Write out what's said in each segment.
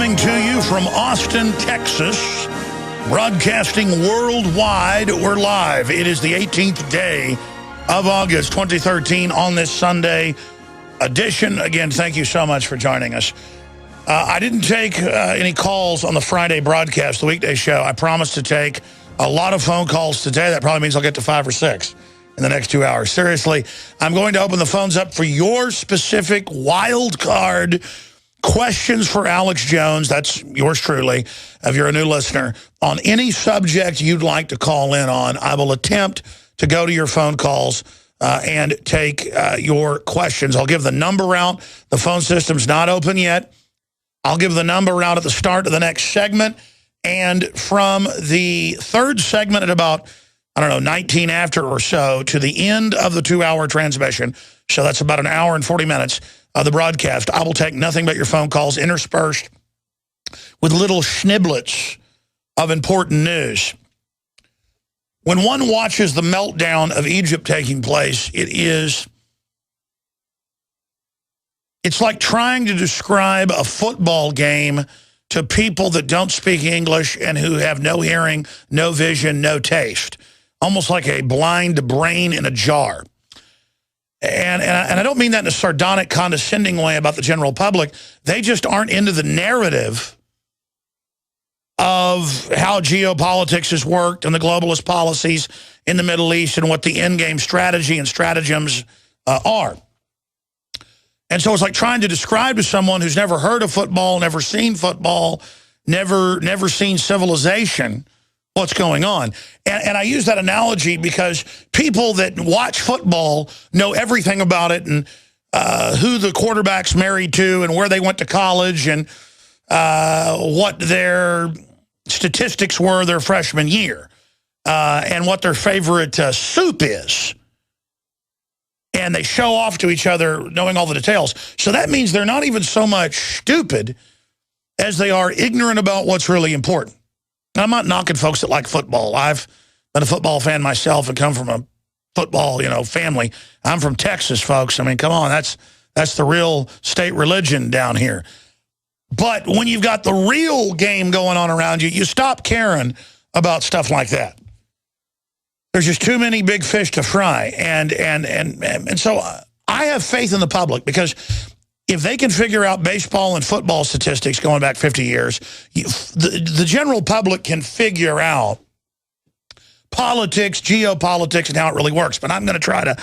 Coming to you from Austin, Texas, broadcasting worldwide. We're live. It is the 18th day of August 2013 on this Sunday edition. Again, thank you so much for joining us. I didn't take any calls on the Friday broadcast, the weekday show. I promised to take a lot of phone calls today. That probably means I'll get to 5 or 6 in the next 2 hours. Seriously, I'm going to open the phones up for your specific wild card questions for Alex Jones. That's yours truly, if you're a new listener. On any subject you'd like to call in on, I will attempt to go to your phone calls and take your questions. I'll give the number out. The phone system's not open yet. I'll give the number out at the start of the next segment. And from the third segment at about, 19 after or so, to the end of the 2-hour transmission, so that's about an hour and 40 minutes of the broadcast, I will take nothing but your phone calls interspersed with little schniblets of important news. When one watches the meltdown of Egypt taking place, it's like trying to describe a football game to people that don't speak English and who have no hearing, no vision, no taste. Almost like a blind brain in a jar. And I don't mean that in a sardonic, condescending way about the general public. They just aren't into the narrative of how geopolitics has worked and the globalist policies in the Middle East and what the endgame strategy and stratagems are. And so it's like trying to describe to someone who's never heard of football, never seen football, never seen civilization, what's going on. And I use that analogy because people that watch football know everything about it and who the quarterback's married to and where they went to college and what their statistics were their freshman year and what their favorite soup is. And they show off to each other knowing all the details. So that means they're not even so much stupid as they are ignorant about what's really important. I'm not knocking folks that like football. I've been a football fan myself and come from a football, family. I'm from Texas, folks. I mean, come on, that's the real state religion down here. But when you've got the real game going on around you, you stop caring about stuff like that. There's just too many big fish to fry. And so I have faith in the public because if they can figure out baseball and football statistics going back 50 years, the general public can figure out politics, geopolitics, and how it really works. But I'm going to try to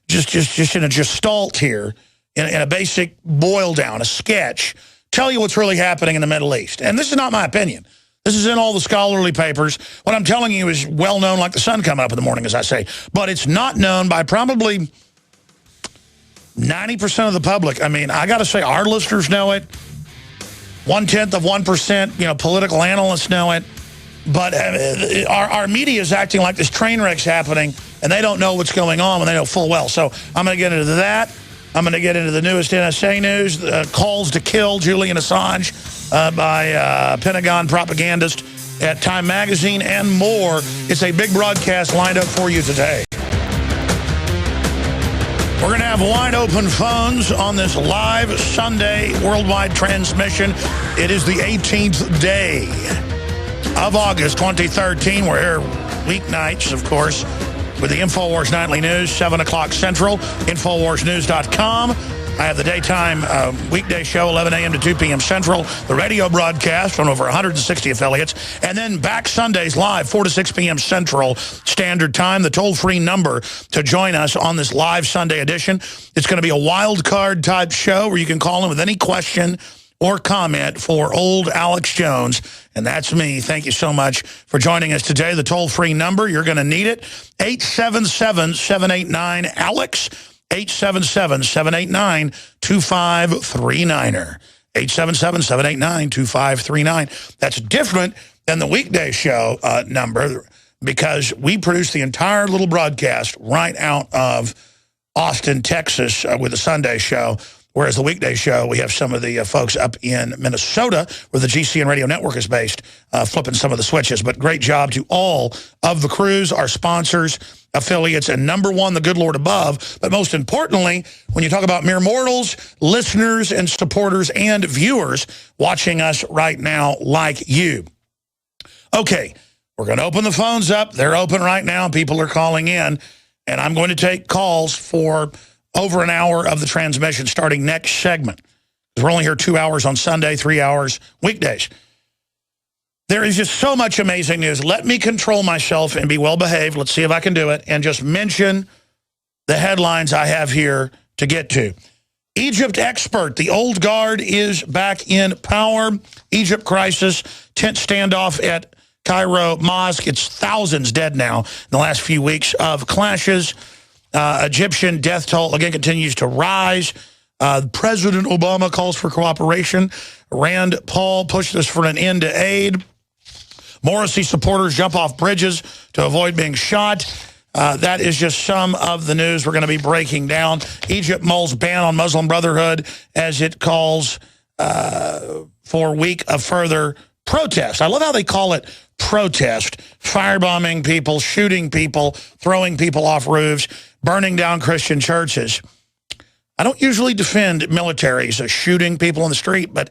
just in a gestalt here, in a basic boil down, a sketch, tell you what's really happening in the Middle East. And this is not my opinion. This is in all the scholarly papers. What I'm telling you is well known like the sun coming up in the morning, as I say. But it's not known by probably 90% of the public. I mean, I got to say, our listeners know it. 0.1%, political analysts know it. But our media is acting like this train wreck's happening, and they don't know what's going on, and they know full well. So I'm going to get into that. I'm going to get into the newest NSA news, calls to kill Julian Assange by Pentagon propagandist at Time Magazine, and more. It's a big broadcast lined up for you today. We're going to have wide open phones on this live Sunday worldwide transmission. It is the 18th day of August 2013. We're here weeknights, of course, with the InfoWars Nightly News, 7 o'clock Central, InfoWarsNews.com. I have the daytime weekday show, 11 a.m. to 2 p.m. Central, the radio broadcast on over 160 affiliates, and then back Sundays live, 4 to 6 p.m. Central Standard Time, the toll-free number to join us on this live Sunday edition. It's going to be a wild card type show where you can call in with any question or comment for old Alex Jones, and that's me. Thank you so much for joining us today. The toll-free number, you're going to need it, 877-789-ALEX, 877-789-2539. 877-789-2539. That's different than the weekday show number because we produce the entire little broadcast right out of Austin, Texas with the Sunday show. Whereas the weekday show, we have some of the folks up in Minnesota, where the GCN Radio Network is based, flipping some of the switches. But great job to all of the crews, our sponsors, affiliates, and number one, the good Lord above. But most importantly, when you talk about mere mortals, listeners and supporters and viewers watching us right now like you. Okay, we're going to open the phones up. They're open right now. People are calling in. And I'm going to take calls for over an hour of the transmission starting next segment. We're only here 2 hours on Sunday, 3 hours weekdays. There is just so much amazing news. Let me control myself and be well-behaved. Let's see if I can do it. And just mention the headlines I have here to get to. Egypt expert, the old guard is back in power. Egypt crisis, tense standoff at Cairo Mosque. It's thousands dead now in the last few weeks of clashes. Egyptian death toll, again, continues to rise. President Obama calls for cooperation. Rand Paul pushes for an end to aid. Morrissey supporters jump off bridges to avoid being shot. That is just some of the news we're going to be breaking down. Egypt mulls ban on Muslim Brotherhood as it calls for a week of further protest. I love how they call it protest. Firebombing people, shooting people, throwing people off roofs, burning down Christian churches. I don't usually defend militaries shooting people in the street, but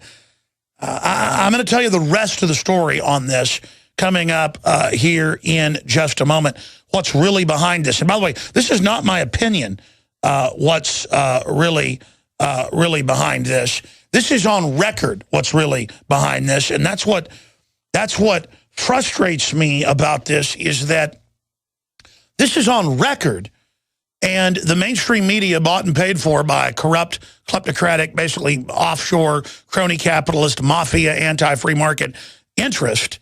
I'm going to tell you the rest of the story on this coming up here in just a moment. What's really behind this? And by the way, this is not my opinion, what's really behind this. This is on record what's really behind this, and that's what frustrates me about this, is that this is on record, and the mainstream media, bought and paid for by corrupt, kleptocratic, basically offshore, crony capitalist, mafia, anti-free market interest,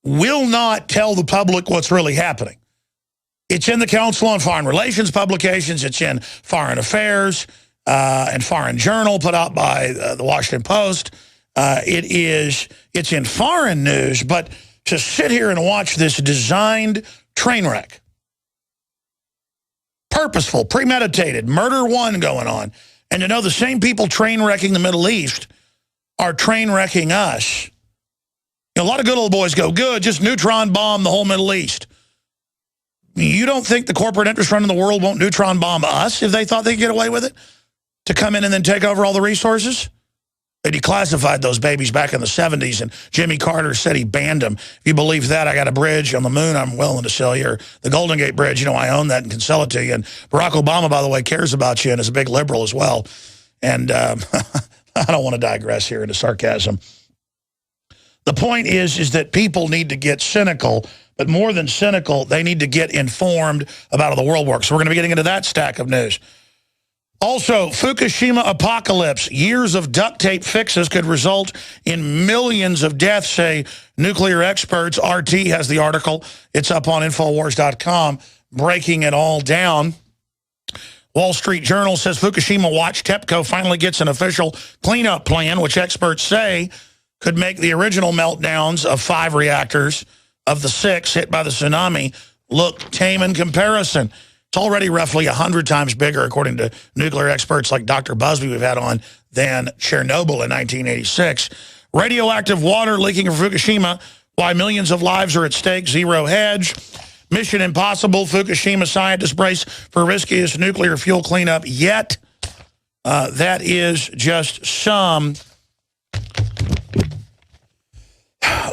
will not tell the public what's really happening. It's in the Council on Foreign Relations publications. It's in Foreign Affairs and Foreign Journal put out by the Washington Post. It's in foreign news, but to sit here and watch this designed train wreck, purposeful, premeditated, murder one going on, and to know the same people train wrecking the Middle East are train wrecking us. You know, a lot of good old boys go, good, just neutron bomb the whole Middle East. You don't think the corporate interest running the world won't neutron bomb us if they thought they could get away with it? To come in and then take over all the resources? They declassified those babies back in the 70s, and Jimmy Carter said he banned them. If you believe that, I got a bridge on the moon I'm willing to sell you, or the Golden Gate Bridge, you know, I own that and can sell it to you. And Barack Obama, by the way, cares about you and is a big liberal as well. And I don't want to digress here into sarcasm. The point is that people need to get cynical, but more than cynical, they need to get informed about how the world works. So we're going to be getting into that stack of news. Also, Fukushima apocalypse. Years of duct tape fixes could result in millions of deaths, say nuclear experts. RT has the article. It's up on Infowars.com, breaking it all down. Wall Street Journal says Fukushima watch TEPCO finally gets an official cleanup plan, which experts say could make the original meltdowns of 5 reactors of the 6 hit by the tsunami look tame in comparison. It's already roughly 100 times bigger, according to nuclear experts like Dr. Busby we've had on, than Chernobyl in 1986. Radioactive water leaking from Fukushima, why millions of lives are at stake, zero hedge. Mission impossible, Fukushima scientists brace for riskiest nuclear fuel cleanup yet. That is just some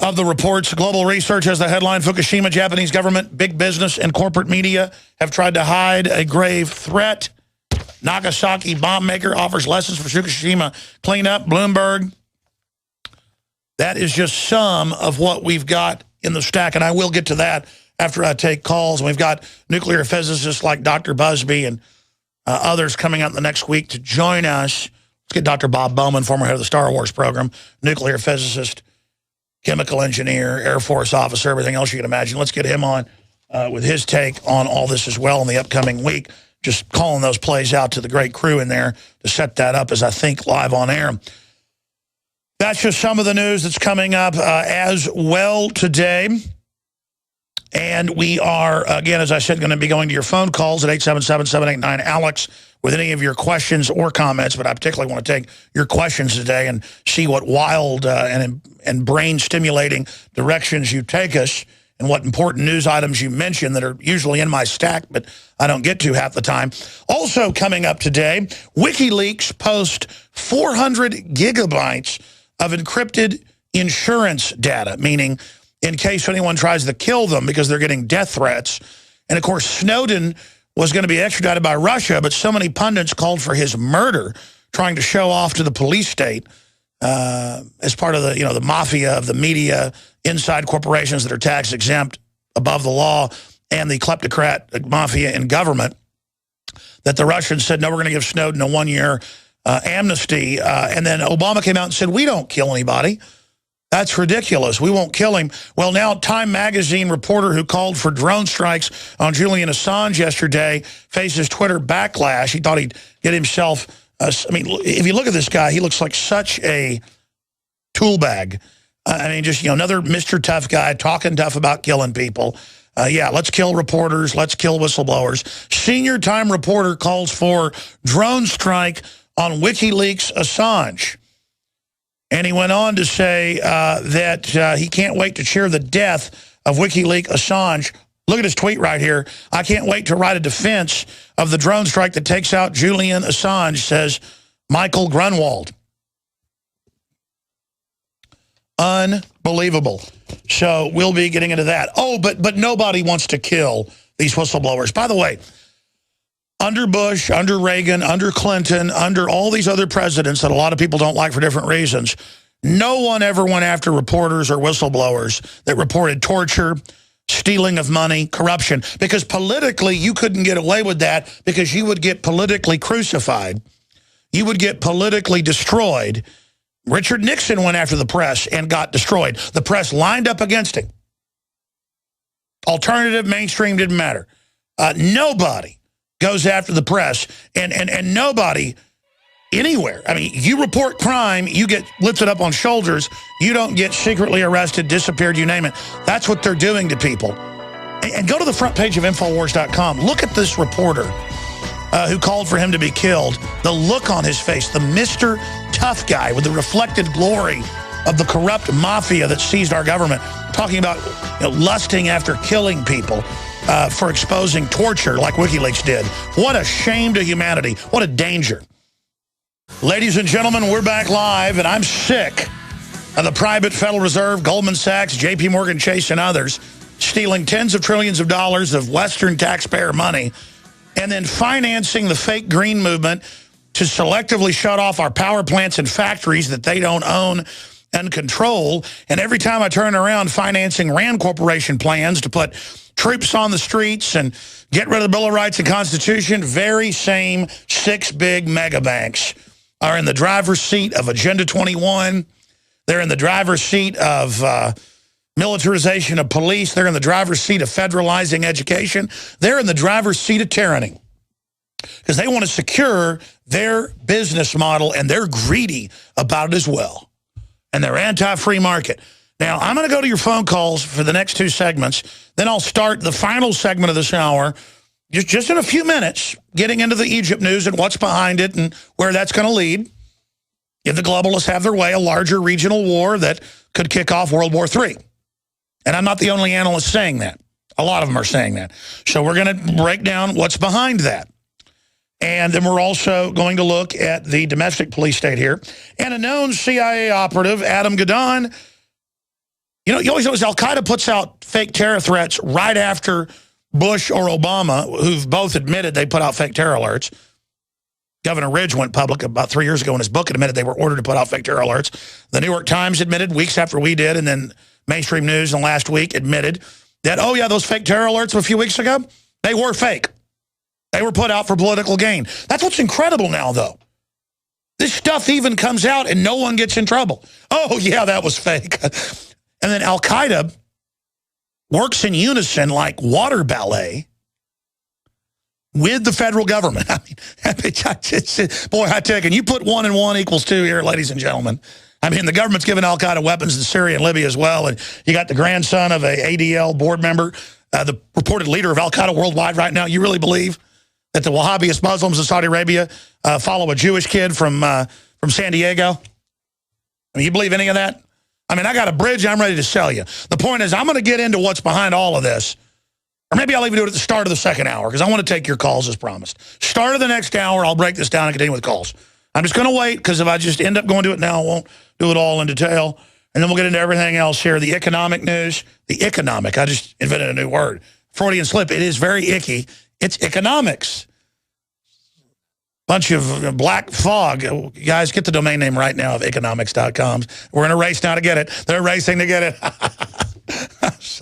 of the reports. Global Research has the headline, Fukushima, Japanese government, big business, and corporate media have tried to hide a grave threat. Nagasaki bomb maker offers lessons for Fukushima cleanup. Bloomberg. That is just some of what we've got in the stack, and I will get to that after I take calls. And we've got nuclear physicists like Dr. Busby and others coming out in the next week to join us. Let's get Dr. Bob Bowman, former head of the Star Wars program, nuclear physicist, chemical engineer, Air Force officer, everything else you can imagine. Let's get him on with his take on all this as well in the upcoming week. Just calling those plays out to the great crew in there to set that up as I think live on air. That's just some of the news that's coming up as well today. And we are, again, as I said, going to be going to your phone calls at 877-789-ALEX with any of your questions or comments. But I particularly want to take your questions today and see what wild and brain-stimulating directions you take us and what important news items you mention that are usually in my stack, but I don't get to half the time. Also coming up today, WikiLeaks post 400 gigabytes of encrypted insurance data, meaning in case anyone tries to kill them because they're getting death threats. And, of course, Snowden was going to be extradited by Russia, but so many pundits called for his murder, trying to show off to the police state as part of the, the mafia of the media, inside corporations that are tax exempt, above the law, and the kleptocrat mafia in government, that the Russians said, no, we're going to give Snowden a 1-year amnesty. And then Obama came out and said, we don't kill anybody. That's ridiculous. We won't kill him. Well, now Time magazine reporter who called for drone strikes on Julian Assange yesterday faces Twitter backlash. He thought he'd get himself, I mean, if you look at this guy, he looks like such a tool bag. I mean, just, another Mr. Tough guy talking tough about killing people. Yeah, let's kill reporters. Let's kill whistleblowers. Senior Time reporter calls for drone strike on WikiLeaks Assange. And he went on to say that he can't wait to cheer the death of WikiLeaks Assange. Look at his tweet right here. I can't wait to write a defense of the drone strike that takes out Julian Assange, says Michael Grunwald. Unbelievable. So we'll be getting into that. Oh, but nobody wants to kill these whistleblowers. By the way, under Bush, under Reagan, under Clinton, under all these other presidents that a lot of people don't like for different reasons, no one ever went after reporters or whistleblowers that reported torture, stealing of money, corruption, because politically you couldn't get away with that because you would get politically crucified. You would get politically destroyed. Richard Nixon went after the press and got destroyed. The press lined up against him. Alternative, mainstream, didn't matter. Nobody goes after the press, and nobody anywhere. I mean, you report crime, you get lifted up on shoulders, you don't get secretly arrested, disappeared, you name it. That's what they're doing to people. And go to the front page of Infowars.com. Look at this reporter who called for him to be killed. The look on his face, the Mr. Tough guy with the reflected glory of the corrupt mafia that seized our government, talking about lusting after killing people. For exposing torture like WikiLeaks did. What a shame to humanity. What a danger. Ladies and gentlemen, we're back live, and I'm sick of the private Federal Reserve, Goldman Sachs, JP Morgan Chase, and others stealing tens of trillions of dollars of Western taxpayer money and then financing the fake green movement to selectively shut off our power plants and factories that they don't own and control. And every time I turn around, financing Rand Corporation plans to put troops on the streets and get rid of the Bill of Rights and Constitution, very same 6 big mega banks are in the driver's seat of Agenda 21. They're in the driver's seat of militarization of police. They're in the driver's seat of federalizing education. They're in the driver's seat of tyranny because they want to secure their business model, and they're greedy about it as well. And they're anti-free market. Now, I'm going to go to your phone calls for the next 2 segments. Then I'll start the final segment of this hour, just in a few minutes, getting into the Egypt news and what's behind it and where that's going to lead. If the globalists have their way, a larger regional war that could kick off World War III. And I'm not the only analyst saying that. A lot of them are saying that. So we're going to break down what's behind that. And then we're also going to look at the domestic police state here. And a known CIA operative, Adam Gadon. You always notice Al-Qaeda puts out fake terror threats right after Bush or Obama, who've both admitted they put out fake terror alerts. Governor Ridge went public about 3 years ago in his book and admitted they were ordered to put out fake terror alerts. The New York Times admitted weeks after we did, and then mainstream news in the last week admitted that, oh yeah, those fake terror alerts a few weeks ago, they were fake. They were put out for political gain. That's what's incredible now, though. This stuff even comes out and no one gets in trouble. Oh yeah, that was fake. And then Al-Qaeda works in unison like water ballet with the federal government. I mean, boy, I tell you, can you put 1 and 1 equals 2 here, ladies and gentlemen? I mean, the government's giving Al-Qaeda weapons in Syria and Libya as well, and you got the grandson of a ADL board member the purported leader of Al-Qaeda worldwide right now, you really believe that the Wahhabist Muslims in Saudi Arabia follow a Jewish kid from San Diego? I mean, you believe any of that? I mean, I got a bridge I'm ready to sell you. The point is, I'm going to get into what's behind all of this. Or maybe I'll even do it at the start of the second hour, because I want to take your calls as promised. Start of the next hour, I'll break this down and continue with calls. I'm just going to wait, because if I just end up going to it now, I won't do it all in detail. And then we'll get into everything else here. The economic news. The economic. I just invented a new word. Freudian slip. It is very icky. It's economics. Bunch of black fog. Guys, get the domain name right now of economics.com. We're in a race now to get it. They're racing to get it.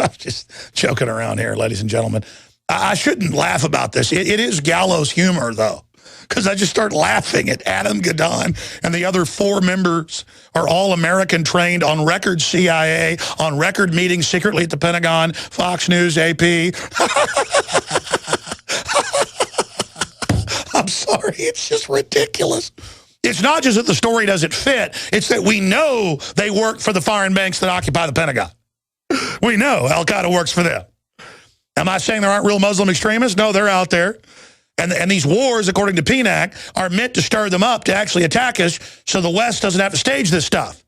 I'm just joking around here, ladies and gentlemen. I shouldn't laugh about this. It is gallows humor, though, because I just start laughing at Adam Gadon and the other 4 members are all American trained on record CIA, on record meetings secretly at the Pentagon, Fox News, AP. I'm sorry, it's just ridiculous. It's not just that the story doesn't fit, it's that we know they work for the foreign banks that occupy the Pentagon. We know Al-Qaeda works for them. Am I saying there aren't real Muslim extremists? No, they're out there. And these wars, according to PNAC, are meant to stir them up to actually attack us so the West doesn't have to stage this stuff.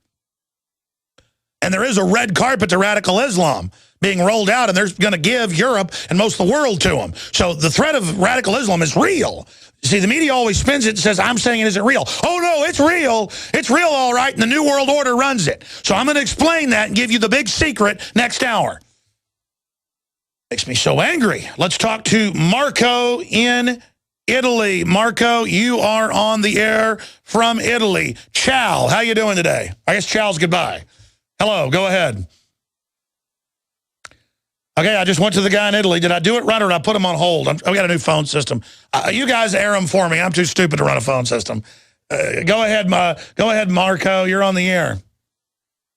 And there is a red carpet to radical Islam being rolled out, and they're going to give Europe and most of the world to them. So the threat of radical Islam is real. See, the media always spins it and says, I'm saying it isn't real. Oh, no, it's real. It's real, all right, and the New World Order runs it. So I'm going to explain that and give you the big secret next hour. Makes me so angry. Let's talk to Marco in Italy. Marco, you are on the air from Italy. Ciao. How you doing today? I guess ciao's goodbye. Hello, go ahead. Okay, I just went to the guy in Italy. Did I do it right or did I put him on hold? We got a new phone system. You guys air them for me. I'm too stupid to run a phone system. Go ahead, Marco. You're on the air.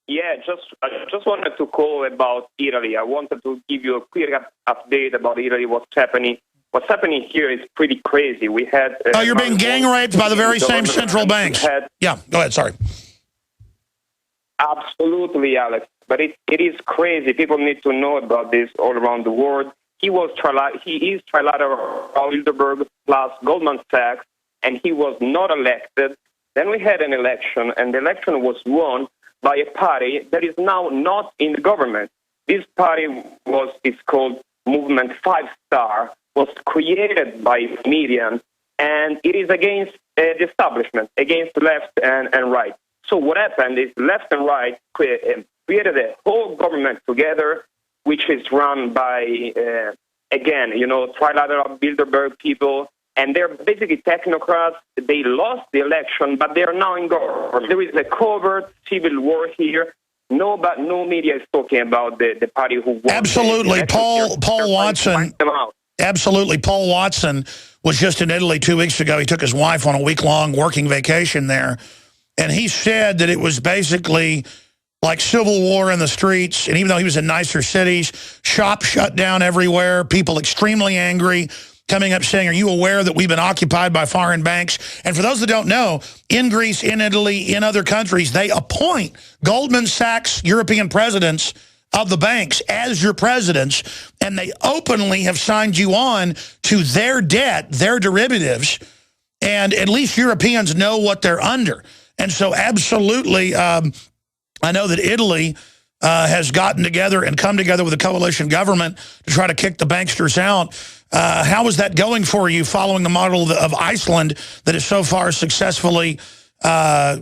Yeah, I just wanted to call about Italy. I wanted to give you a quick update about Italy, what's happening. What's happening here is pretty crazy. We had... you're being gang raped by the very same central banks. Yeah, go ahead, sorry. Absolutely, Alex. But it is crazy. People need to know about this all around the world. He is trilateral Bilderberg plus Goldman Sachs, and he was not elected. Then we had an election, and the election was won by a party that is now not in the government. This party is called Movement 5 Star, was created by media, and it is against the establishment, against left and right. So what happened is left and right created a whole government together, which is run by, trilateral Bilderberg people, and they're basically technocrats. They lost the election, but they are now in government. There is a covert civil war here. No media is talking about the party who won. Absolutely, Paul Watson. Absolutely, Paul Watson was just in Italy 2 weeks ago. He took his wife on a week-long working vacation there, and he said that it was basically like civil war in the streets. And even though he was in nicer cities, shops shut down everywhere, people extremely angry, coming up saying, are you aware that we've been occupied by foreign banks? And for those that don't know, in Greece, in Italy, in other countries, they appoint Goldman Sachs European presidents of the banks as your presidents, and they openly have signed you on to their debt, their derivatives, and at least Europeans know what they're under. And so absolutely, I know that Italy has gotten together and come together with a coalition government to try to kick the banksters out. How is that going for you following the model of Iceland that has so far successfully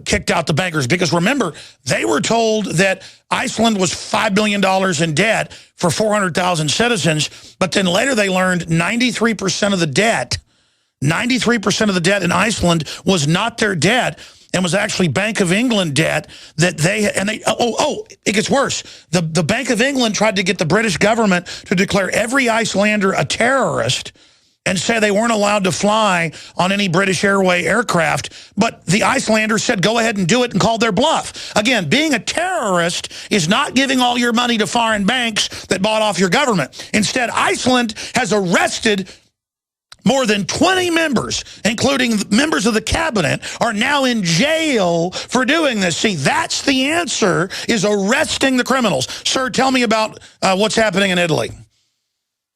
kicked out the bankers? Because remember, they were told that Iceland was $5 billion in debt for 400,000 citizens, but then later they learned 93% of the debt, 93% of the debt in Iceland was not their debt, and was actually Bank of England debt that it gets worse. The Bank of England tried to get the British government to declare every Icelander a terrorist and say they weren't allowed to fly on any British Airway aircraft, but the Icelanders said go ahead and do it and called their bluff. Again, being a terrorist is not giving all your money to foreign banks that bought off your government. Instead, Iceland has arrested more than 20 members, including members of the cabinet, are now in jail for doing this. See, that's the answer, is arresting the criminals. Sir, tell me about what's happening in Italy.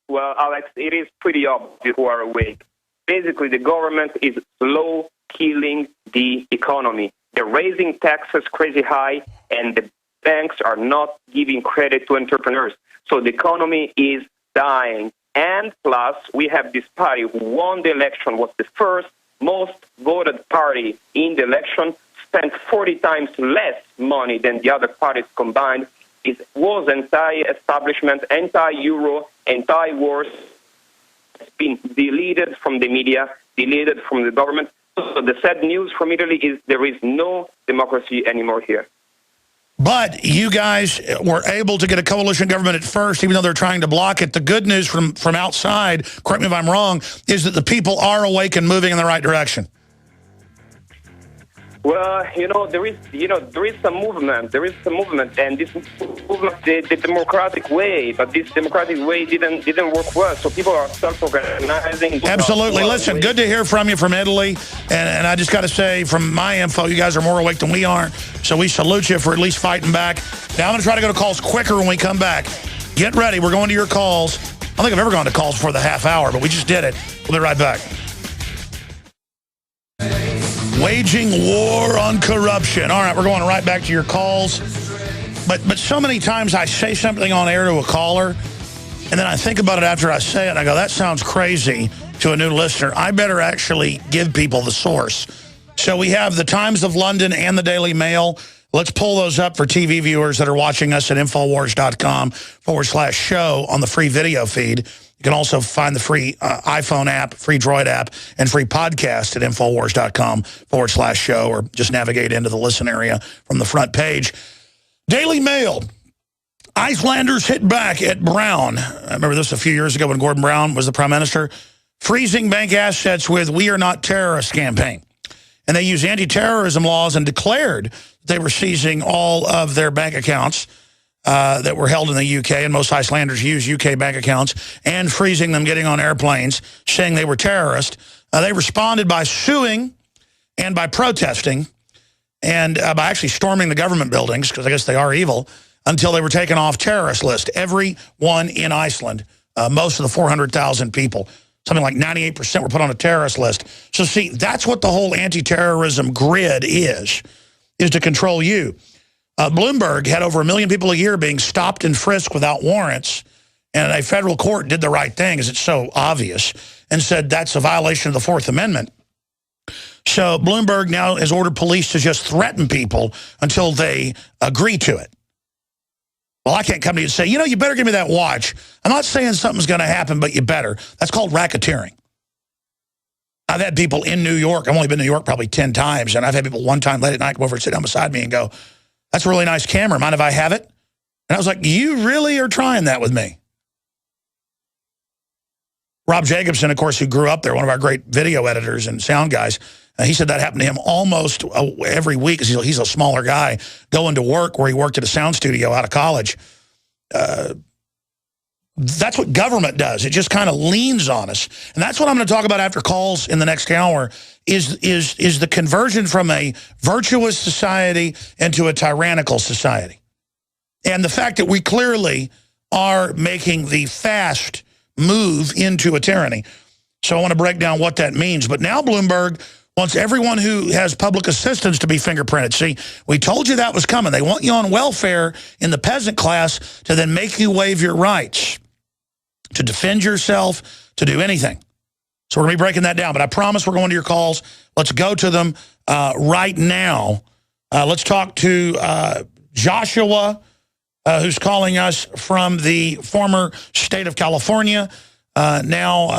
Well, Alex, it is pretty obvious who are awake. Basically, the government is slow killing the economy. They're raising taxes crazy high, and the banks are not giving credit to entrepreneurs. So the economy is dying. And plus, we have this party who won the election, was the first most voted party in the election, spent 40 times less money than the other parties combined. It was anti-establishment, anti-Euro, anti-wars. It's been deleted from the media, deleted from the government. So the sad news from Italy is there is no democracy anymore here. But you guys were able to get a coalition government at first, even though they're trying to block it. The good news from outside, correct me if I'm wrong, is that the people are awake and moving in the right direction. Well, there is some movement. There is some movement, and this movement, the democratic way, but this democratic way didn't work well. So people are self-organizing. Absolutely. Listen, good to hear from you from Italy, and I just got to say, from my info, you guys are more awake than we are. So we salute you for at least fighting back. Now I'm going to try to go to calls quicker when we come back. Get ready. We're going to your calls. I don't think I've ever gone to calls before the half hour, but we just did it. We'll be right back. Waging war on corruption. All right, we're going right back to your calls. But so many times I say something on air to a caller, and then I think about it after I say it, and I go, that sounds crazy to a new listener. I better actually give people the source. So we have the Times of London and the Daily Mail. Let's pull those up for TV viewers that are watching us at Infowars.com/show on the free video feed. You can also find the free iPhone app, free Droid app, and free podcast at Infowars.com/show, or just navigate into the listen area from the front page. Daily Mail. Icelanders hit back at Brown. I remember this a few years ago when Gordon Brown was the prime minister. Freezing bank assets with "We Are Not Terrorists" campaign. And they used anti-terrorism laws and declared they were seizing all of their bank accounts that were held in the UK, and most Icelanders use UK bank accounts, and freezing them getting on airplanes, saying they were terrorists. They responded by suing and by protesting and by actually storming the government buildings, because I guess they are evil, until they were taken off terrorist list. Everyone in Iceland, most of the 400,000 people, something like 98% were put on a terrorist list. So see, that's what the whole anti-terrorism grid is to control you. Bloomberg had over 1 million people a year being stopped and frisked without warrants, and a federal court did the right thing, as it's so obvious, and said that's a violation of the Fourth Amendment. So Bloomberg now has ordered police to just threaten people until they agree to it. Well, I can't come to you and say, you better give me that watch. I'm not saying something's going to happen, but you better. That's called racketeering. I've had people in New York. I've only been to New York probably 10 times, and I've had people one time late at night come over and sit down beside me and go, "That's a really nice camera. Mind if I have it?" And I was like, "You really are trying that with me?" Rob Jacobson, of course, who grew up there, one of our great video editors and sound guys, he said that happened to him almost every week, because he's a smaller guy, going to work where he worked at a sound studio out of college. That's what government does. It just kind of leans on us. And that's what I'm going to talk about after calls in the next hour, is the conversion from a virtuous society into a tyrannical society. And the fact that we clearly are making the fast move into a tyranny. So I want to break down what that means. But now Bloomberg wants everyone who has public assistance to be fingerprinted. See, we told you that was coming. They want you on welfare in the peasant class to then make you waive your rights, to defend yourself, to do anything. So we're going to be breaking that down. But I promise we're going to your calls. Let's go to them right now. Let's talk to Joshua, who's calling us from the former state of California, now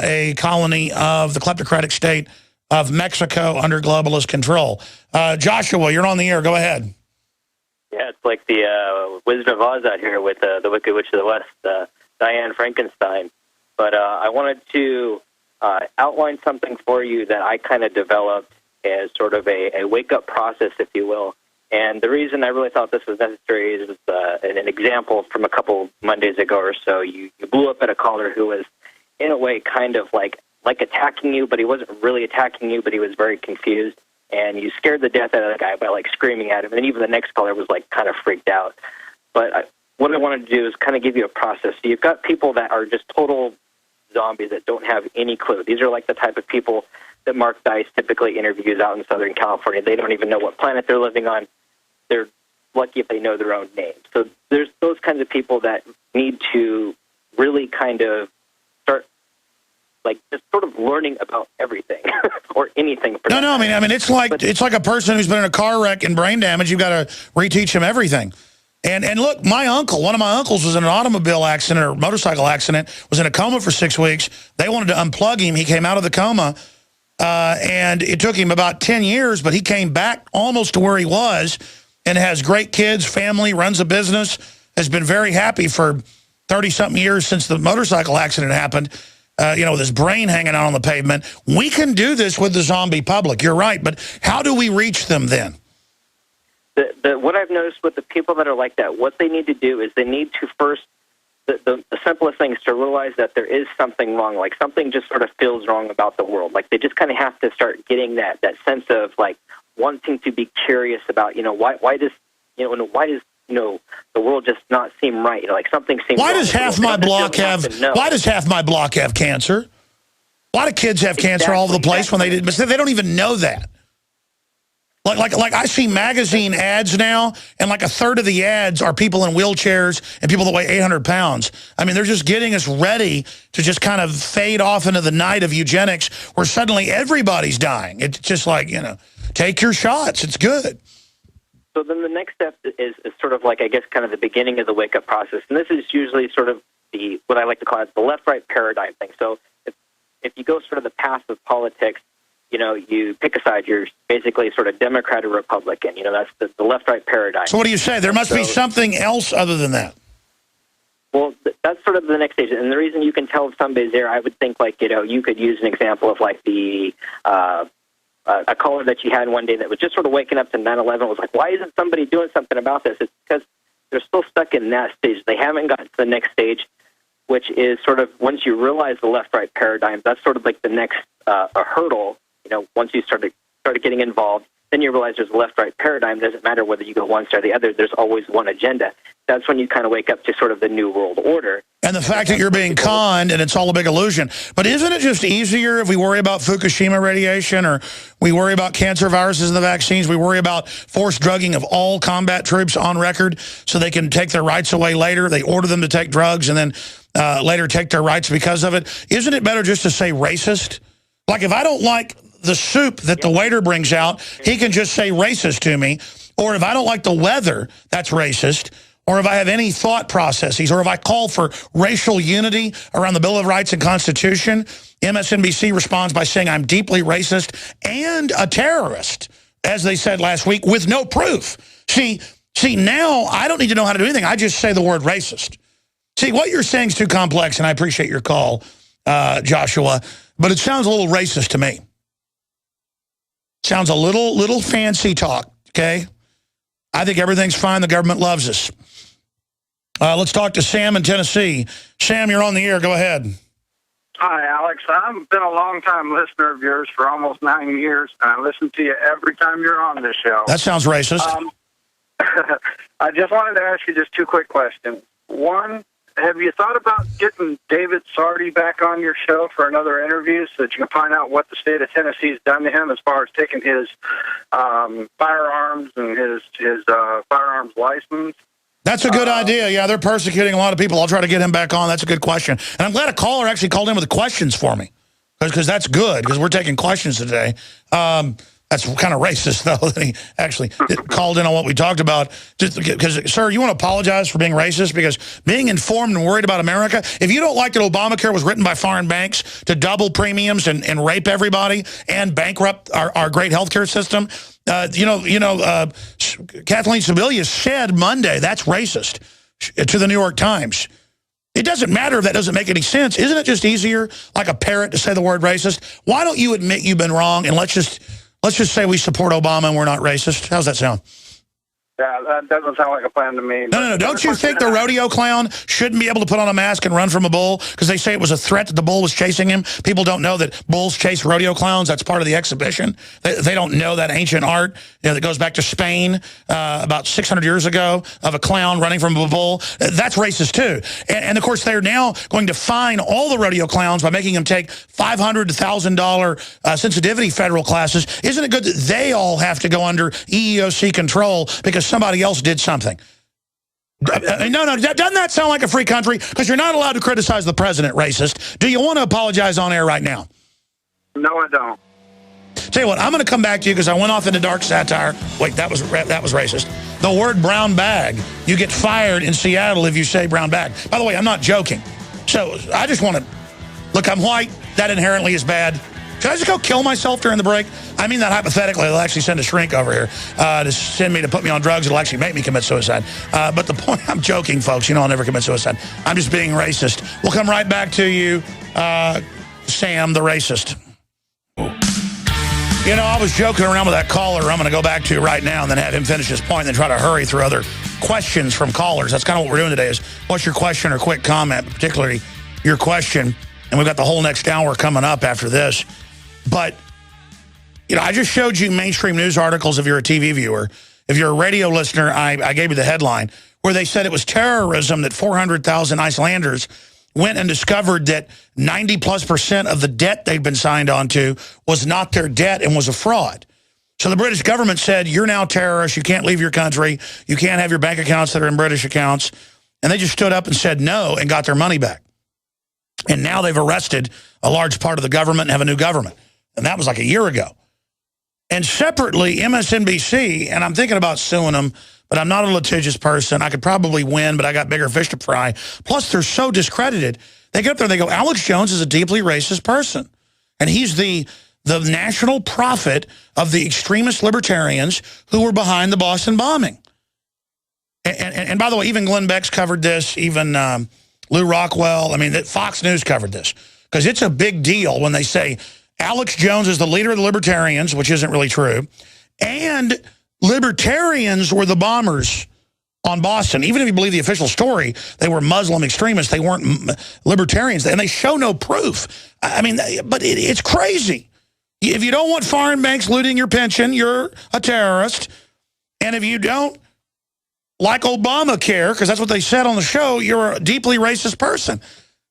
a colony of the kleptocratic state of Mexico under globalist control. Joshua, you're on the air. Go ahead. Yeah, it's like the Wizard of Oz out here with the Wicked Witch of the West, Diane Frankenstein. But I wanted to outline something for you that I kind of developed as sort of a wake-up process, if you will. And the reason I really thought this was necessary is an example from a couple Mondays ago or so. You blew up at a caller who was, in a way, kind of like attacking you, but he wasn't really attacking you, but he was very confused. And you scared the death out of the guy by, like, screaming at him. And even the next caller was, like, kind of freaked out. But what I wanted to do is kind of give you a process. So you've got people that are just total zombies that don't have any clue. These are like the type of people that Mark Dice typically interviews out in Southern California. They don't even know what planet they're living on. They're lucky if they know their own name. So there's those kinds of people that need to really kind of start like just sort of learning about everything or anything. No, I mean, it's like a person who's been in a car wreck and brain damage. You've got to reteach them everything. And look, one of my uncles was in an automobile accident or motorcycle accident, was in a coma for 6 weeks. They wanted to unplug him. He came out of the coma, and it took him about 10 years, but he came back almost to where he was and has great kids, family, runs a business, has been very happy for 30-something years since the motorcycle accident happened, with his brain hanging out on the pavement. We can do this with the zombie public. You're right, but how do we reach them then? What I've noticed with the people that are like that, what they need to do is they need to first, the simplest thing is to realize that there is something wrong, like something just sort of feels wrong about the world. Like they just kind of have to start getting that sense of like wanting to be curious about, why does the world just not seem right? Like something seems wrong. Why does half my block have cancer? Why do kids have cancer all over the place when they didn't? But they don't even know that. Like I see magazine ads now, and like a third of the ads are people in wheelchairs and people that weigh 800 pounds. I mean, they're just getting us ready to just kind of fade off into the night of eugenics where suddenly everybody's dying. It's just like, take your shots. It's good. So then the next step is sort of like, I guess, kind of the beginning of the wake-up process. And this is usually sort of what I like to call it the left-right paradigm thing. So if you go sort of the path of politics, you pick a side. You're basically sort of Democrat or Republican. That's the left-right paradigm. So what do you say? There must be something else other than that. Well, that's sort of the next stage. And the reason you can tell if somebody's there, I would think like, you could use an example of like a caller that you had one day that was just sort of waking up to 9/11 was like, why isn't somebody doing something about this? It's because they're still stuck in that stage. They haven't gotten to the next stage, which is sort of once you realize the left-right paradigm, that's sort of like the next a hurdle. Once you started getting involved, then you realize there's a left-right paradigm. It doesn't matter whether you go one side or the other. There's always one agenda. That's when you kind of wake up to sort of the new world order. And the fact that you're being conned and it's all a big illusion. But isn't it just easier if we worry about Fukushima radiation or we worry about cancer viruses and the vaccines, we worry about forced drugging of all combat troops on record so they can take their rights away later? They order them to take drugs and then later take their rights because of it. Isn't it better just to say racist? Like if I don't like the soup that the waiter brings out, he can just say racist to me. Or if I don't like the weather, that's racist. Or if I have any thought processes, or if I call for racial unity around the Bill of Rights and Constitution, MSNBC responds by saying I'm deeply racist and a terrorist, as they said last week, with no proof. See, now I don't need to know how to do anything. I just say the word racist. See, what you're saying is too complex, and I appreciate your call, Joshua, but it sounds a little racist to me. Sounds a little fancy talk, okay? I think everything's fine. The government loves us. Let's talk to Sam in Tennessee. Sam, you're on the air. Go ahead. Hi, Alex. I've been a long-time listener of yours for almost 9 years, and I listen to you every time you're on this show. That sounds racist. I just wanted to ask you just two quick questions. One, have you thought about getting David Sardi back on your show for another interview so that you can find out what the state of Tennessee has done to him as far as taking his firearms and his firearms license? That's a good idea. Yeah, they're persecuting a lot of people. I'll try to get him back on. That's a good question. And I'm glad a caller actually called in with questions for me because that's good because we're taking questions today. That's kind of racist, though, that he actually called in on what we talked about. Because, sir, you want to apologize for being racist? Because being informed and worried about America, if you don't like that Obamacare was written by foreign banks to double premiums and rape everybody and bankrupt our great healthcare system, Kathleen Sebelius said Monday that's racist to the New York Times. It doesn't matter if that doesn't make any sense. Isn't it just easier, like a parrot, to say the word racist? Why don't you admit you've been wrong and let's just say we support Obama and we're not racist? How's that sound? Yeah, that doesn't sound like a plan to me. No. Don't you think the rodeo clown shouldn't be able to put on a mask and run from a bull because they say it was a threat that the bull was chasing him? People don't know that bulls chase rodeo clowns. That's part of the exhibition. They don't know that ancient art that goes back to Spain about 600 years ago of a clown running from a bull. That's racist, too. And of course, they're now going to fine all the rodeo clowns by making them take $500 to $1,000 sensitivity federal classes. Isn't it good that they all have to go under EEOC control because somebody else did something? No, doesn't that sound like a free country? Because you're not allowed to criticize the president, racist. Do you want to apologize on air right now? No, I don't. Tell you what, I'm going to come back to you because I went off into dark satire. Wait, that was racist. The word brown bag, you get fired in Seattle if you say brown bag. By the way, I'm not joking. So I just want to, look, I'm white. That inherently is bad. Should I just go kill myself during the break? I mean that hypothetically. They'll actually send a shrink over here to send me to put me on drugs. It'll actually make me commit suicide. But the point, I'm joking, folks. You know I'll never commit suicide. I'm just being racist. We'll come right back to you, Sam, the racist. You know, I was joking around with that caller I'm going to go back to right now and then have him finish his point and then try to hurry through other questions from callers. That's kind of what we're doing today is what's your question or quick comment, particularly your question. And we've got the whole next hour coming up after this. But, you know, I just showed you mainstream news articles if you're a TV viewer. If you're a radio listener, I gave you the headline where they said it was terrorism that 400,000 Icelanders went and discovered that 90+% of the debt they'd been signed on to was not their debt and was a fraud. So the British government said, you're now terrorists. You can't leave your country. You can't have your bank accounts that are in British accounts. And they just stood up and said no and got their money back. And now they've arrested a large part of the government and have a new government. And that was like a year ago. And separately, MSNBC, and I'm thinking about suing them, but I'm not a litigious person. I could probably win, but I got bigger fish to fry. Plus, they're so discredited. They get up there and they go, Alex Jones is a deeply racist person. And he's the national prophet of the extremist libertarians who were behind the Boston bombing. And by the way, even Glenn Beck's covered this, even Lou Rockwell. I mean, Fox News covered this. Because it's a big deal when they say Alex Jones is the leader of the libertarians, which isn't really true, and libertarians were the bombers on Boston. Even if you believe the official story, they were Muslim extremists. They weren't libertarians, and they show no proof. I mean, but it's crazy. If you don't want foreign banks looting your pension, you're a terrorist. And if you don't like Obamacare, because that's what they said on the show, you're a deeply racist person.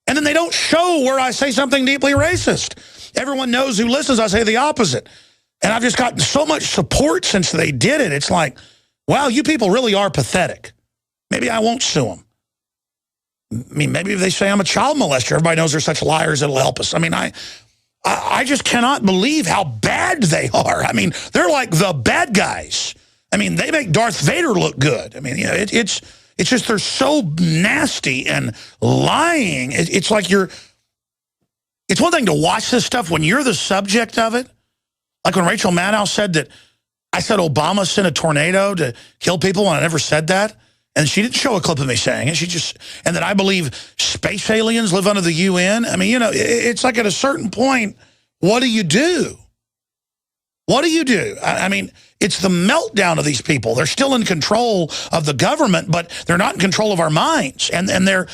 And then they don't show where I say something deeply racist. Everyone knows who listens, I say the opposite. And I've just gotten so much support since they did it. It's like, wow, you people really are pathetic. Maybe I won't sue them. I mean, maybe if they say I'm a child molester, everybody knows they're such liars, it'll help us. I mean, I just cannot believe how bad they are. I mean, they're like the bad guys. I mean, they make Darth Vader look good. I mean, you know, it's just they're so nasty and lying. It's like it's one thing to watch this stuff when you're the subject of it. Like when Rachel Maddow said that I said Obama sent a tornado to kill people when I never said that. And she didn't show a clip of me saying it. And that I believe space aliens live under the UN. I mean, you know, it's like at a certain point, what do you do? What do you do? I mean, it's the meltdown of these people. They're still in control of the government, but they're not in control of our minds. And they're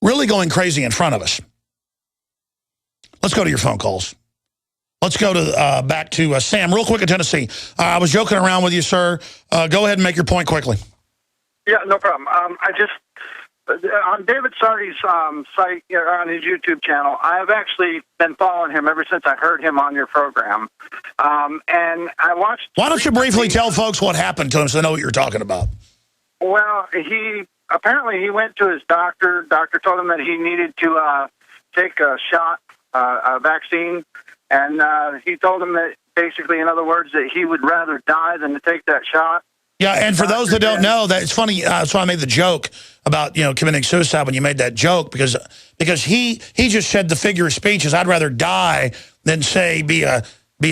really going crazy in front of us. Let's go to your phone calls. Let's go to back to Sam real quick in Tennessee. I was joking around with you, sir. Go ahead and make your point quickly. Yeah, no problem. I just, on David Sardi's site, on his YouTube channel, I've actually been following him ever since I heard him on your program. And I watched... Why don't you briefly tell folks what happened to him so they know what you're talking about? Well, apparently he went to his doctor. Doctor told him that he needed to take a shot, a vaccine. And he told him that basically, in other words, that he would rather die than to take that shot. Yeah, and for those that don't know, that it's funny. That's why I made the joke about committing suicide when you made that joke because he just said the figure of speech is I'd rather die than say be a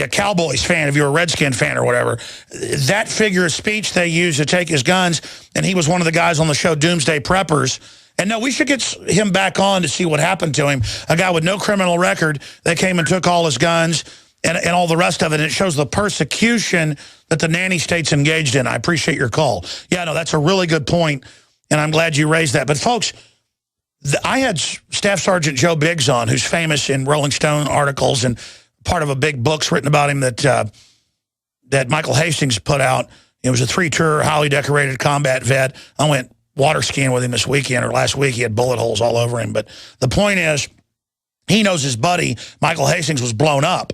Cowboys fan if you're a Redskin fan or whatever. That figure of speech they used to take his guns, and he was one of the guys on the show Doomsday Preppers. And no, we should get him back on to see what happened to him. A guy with no criminal record that came and took all his guns and all the rest of it. And it shows the persecution that the nanny state's engaged in. I appreciate your call. Yeah, no, that's a really good point, and I'm glad you raised that. But folks, I had Staff Sergeant Joe Biggs on, who's famous in Rolling Stone articles and part of a big book's written about him that that Michael Hastings put out. It was a 3-tour, highly decorated combat vet. I went water skiing with him this weekend, or last week. He had bullet holes all over him. But the point is, he knows his buddy, Michael Hastings, was blown up.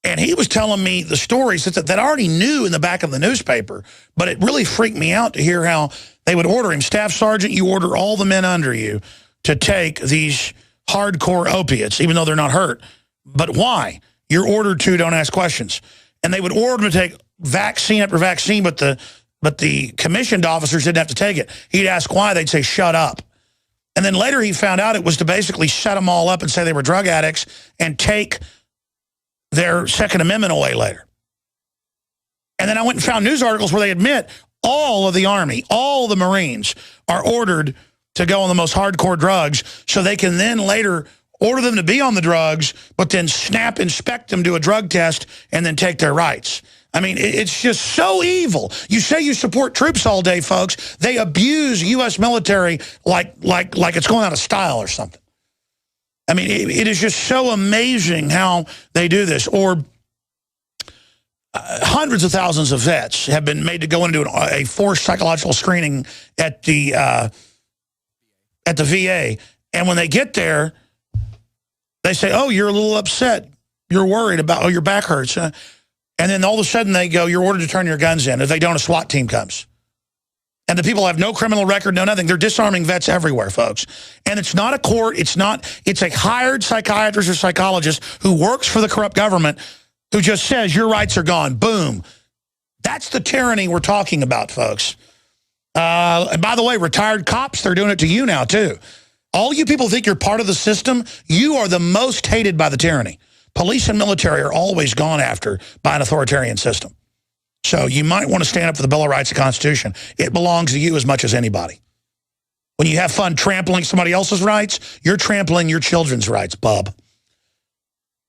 And he was telling me the stories that I already knew in the back of the newspaper, but it really freaked me out to hear how they would order him. Staff Sergeant, you order all the men under you to take these hardcore opiates, even though they're not hurt. But why? You're ordered to, don't ask questions. And they would order him to take vaccine after vaccine, but the commissioned officers didn't have to take it. He'd ask why, they'd say, shut up. And then later he found out it was to basically shut them all up and say they were drug addicts and take their Second Amendment away later. And then I went and found news articles where they admit all of the Army, all the Marines are ordered to go on the most hardcore drugs so they can then later order them to be on the drugs, but then inspect them, do a drug test, and then take their rights. I mean, it's just so evil. You say you support troops all day, folks. They abuse U.S. military like it's going out of style or something. I mean, it is just so amazing how they do this. Or hundreds of thousands of vets have been made to go into a forced psychological screening at the VA. And when they get there, they say, oh, you're a little upset. You're worried about, oh, your back hurts. And then all of a sudden they go, you're ordered to turn your guns in. If they don't, a SWAT team comes. And the people have no criminal record, no nothing. They're disarming vets everywhere, folks. And it's not a court. It's a hired psychiatrist or psychologist who works for the corrupt government who just says your rights are gone. Boom. That's the tyranny we're talking about, folks. And by the way, retired cops, they're doing it to you now, too. All you people think you're part of the system, you are the most hated by the tyranny. Police and military are always gone after by an authoritarian system. So you might want to stand up for the Bill of Rights and Constitution. It belongs to you as much as anybody. When you have fun trampling somebody else's rights, you're trampling your children's rights, bub.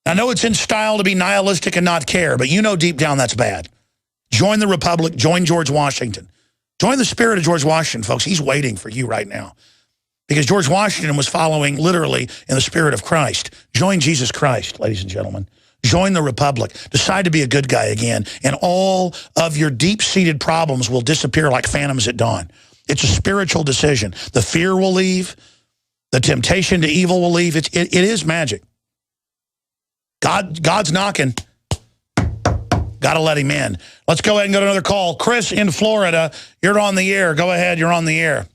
I know it's in style to be nihilistic and not care, but you know deep down that's bad. Join the Republic. Join George Washington. Join the spirit of George Washington, folks. He's waiting for you right now. Because George Washington was following literally in the spirit of Christ. Join Jesus Christ, ladies and gentlemen. Join the Republic. Decide to be a good guy again. And all of your deep-seated problems will disappear like phantoms at dawn. It's a spiritual decision. The fear will leave. The temptation to evil will leave. It is magic. God's knocking. Got to let him in. Let's go ahead and go to another call. Chris in Florida, you're on the air. Go ahead, you're on the air.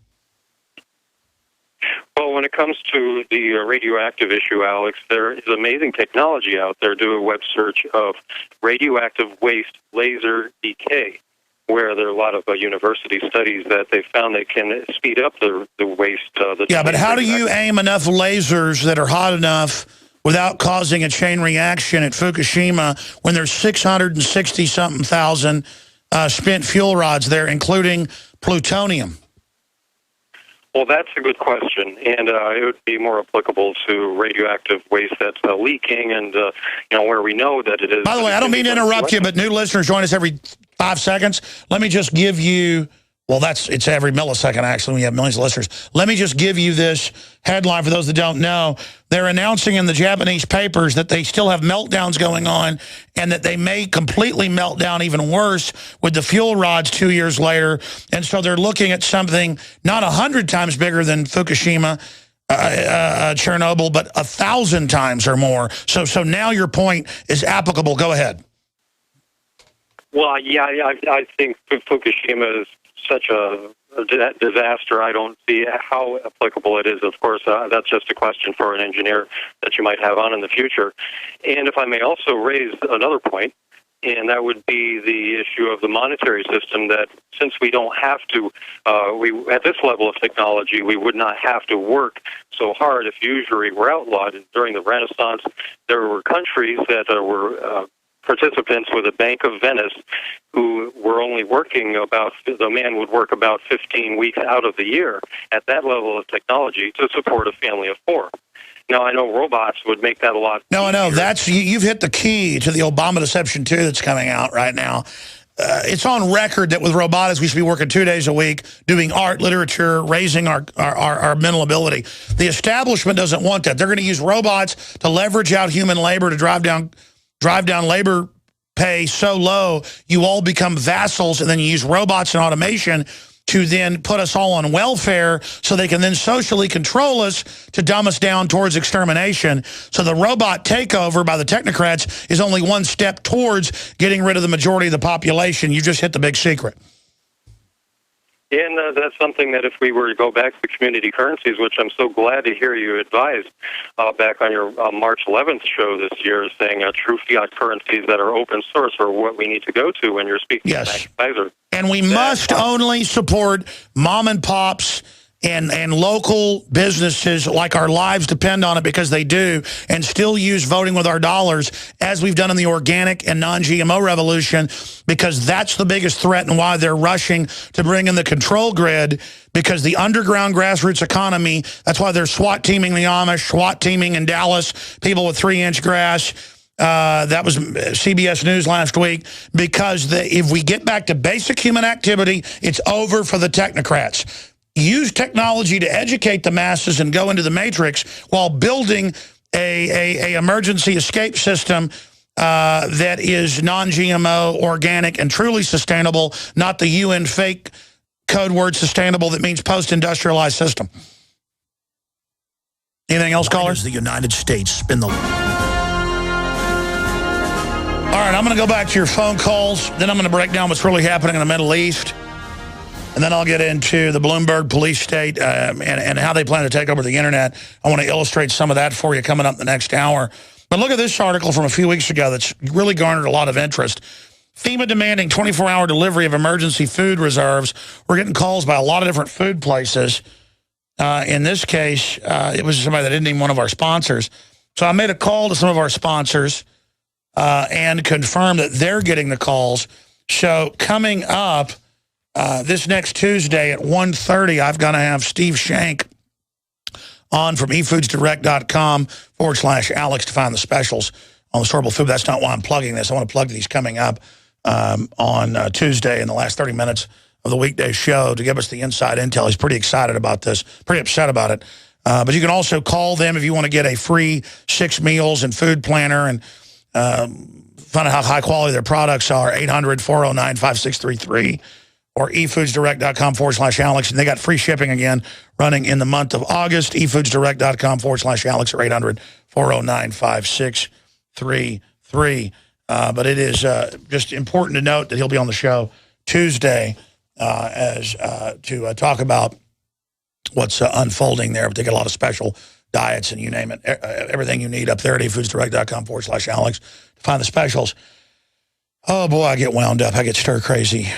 Well, when it comes to the radioactive issue, Alex, there is amazing technology out there. Do a web search of radioactive waste laser decay, where there are a lot of university studies that they found that can speed up the waste. Yeah, but how do you aim enough lasers that are hot enough without causing a chain reaction at Fukushima when there's 660-something thousand spent fuel rods there, including plutonium? Well, that's a good question, and it would be more applicable to radioactive waste that's leaking, and where we know that it is. By the way, I don't mean to interrupt you, but new listeners join us every 5 seconds. Let me just give you. Well, it's every millisecond, actually, when you have millions of listeners. Let me just give you this headline for those that don't know. They're announcing in the Japanese papers that they still have meltdowns going on and that they may completely melt down even worse with the fuel rods 2 years later. And so they're looking at something not 100 times bigger than Fukushima, Chernobyl, but 1,000 times or more. So now your point is applicable. Go ahead. Well, yeah, I think Fukushima is such a disaster. I don't see how applicable it is. Of course, that's just a question for an engineer that you might have on in the future. And if I may also raise another point, and that would be the issue of the monetary system, that since we don't have to, at this level of technology, we would not have to work so hard if usury were outlawed. And during the Renaissance, there were countries that were participants with the Bank of Venice who were only working the man would work about 15 weeks out of the year at that level of technology to support a family of 4. Now, I know robots would make that a lot No, I know. easier. You've hit the key to the Obama Deception 2 that's coming out right now. It's on record that with robotics, we should be working 2 days a week, doing art, literature, raising our mental ability. The establishment doesn't want that. They're going to use robots to leverage out human labor to drive down labor pay so low, you all become vassals, and then you use robots and automation to then put us all on welfare so they can then socially control us to dumb us down towards extermination. So the robot takeover by the technocrats is only one step towards getting rid of the majority of the population. You just hit the big secret. And that's something that if we were to go back to community currencies, which I'm so glad to hear you advised back on your March 11th show this year, saying true fiat currencies that are open source are what we need to go to when you're speaking to Max Kaiser. And we must only support mom and pops and local businesses like our lives depend on it, because they do, and still use voting with our dollars as we've done in the organic and non-GMO revolution, because that's the biggest threat and why they're rushing to bring in the control grid, because the underground grassroots economy, that's why they're SWAT teaming the Amish, SWAT teaming in Dallas, people with 3-inch grass. That was CBS News last week, because if we get back to basic human activity, it's over for the technocrats. Use technology to educate the masses and go into the matrix while building a emergency escape system that is non-GMO, organic, and truly sustainable, not the UN fake code word sustainable that means post-industrialized system. Anything else, callers? The United States spin the... All right, I'm going to go back to your phone calls. Then I'm going to break down what's really happening in the Middle East. And then I'll get into the Bloomberg police state and how they plan to take over the internet. I want to illustrate some of that for you coming up the next hour. But look at this article from a few weeks ago that's really garnered a lot of interest. FEMA demanding 24-hour delivery of emergency food reserves. We're getting calls by a lot of different food places. In this case, it was somebody that isn't even one of our sponsors. So I made a call to some of our sponsors and confirmed that they're getting the calls. So coming up, this next Tuesday at 1:30, I've got to have Steve Shank on from efoodsdirect.com/Alex to find the specials on the storable food. That's not why I'm plugging this. I want to plug these coming up on Tuesday in the last 30 minutes of the weekday show to give us the inside intel. He's pretty excited about this, pretty upset about it. But you can also call them if you want to get a free 6 meals and food planner and find out how high quality their products are. 800-409-5633. Or efoodsdirect.com/Alex. And they got free shipping again running in the month of August. efoodsdirect.com/Alex or 800-409-5633. But it is just important to note that he'll be on the show Tuesday to talk about what's unfolding there. But they get a lot of special diets and you name it. Everything you need up there at efoodsdirect.com/Alex to find the specials. Oh, boy, I get wound up. I get stir crazy.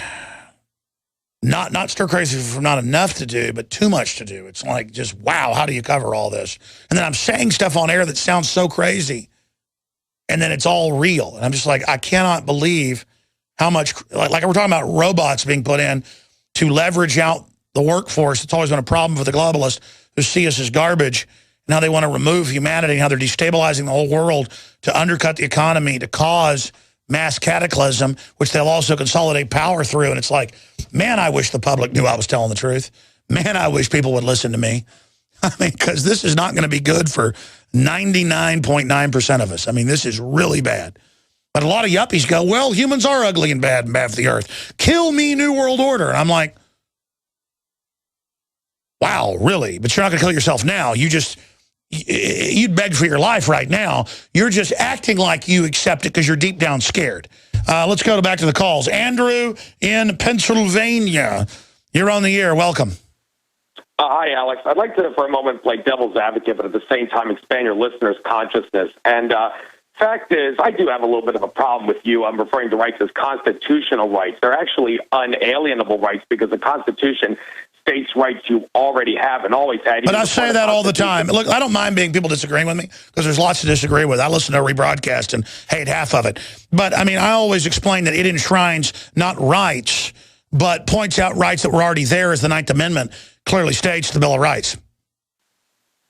Not stir crazy from not enough to do, but too much to do. It's like just, wow, how do you cover all this? And then I'm saying stuff on air that sounds so crazy. And then it's all real. And I'm just like, I cannot believe how much, like we're talking about robots being put in to leverage out the workforce. It's always been a problem for the globalists who see us as garbage. And how they want to remove humanity and how they're destabilizing the whole world to undercut the economy, to cause mass cataclysm, which they'll also consolidate power through. And it's like, man, I wish the public knew I was telling the truth. Man, I wish people would listen to me. I mean, because this is not going to be good for 99.9% of us. I mean, this is really bad. But a lot of yuppies go, well, humans are ugly and bad for the earth. Kill me, New World Order. And I'm like, wow, really? But you're not going to kill yourself now. You'd beg for your life right now. You're just acting like you accept it because you're deep down scared. Let's go back to the calls. Andrew in Pennsylvania. You're on the air. Welcome. Hi, Alex. I'd like to, for a moment, play devil's advocate, but at the same time expand your listeners' consciousness. And fact is, I do have a little bit of a problem with you. I'm referring to rights as constitutional rights. They're actually unalienable rights because the Constitution states rights you already have and always had. But I say that all the time. Look, I don't mind being people disagreeing with me because there's lots to disagree with. I listen to a rebroadcast and hate half of it. But, I mean, I always explain that it enshrines not rights, but points out rights that were already there, as the 9th Amendment clearly states, the Bill of Rights.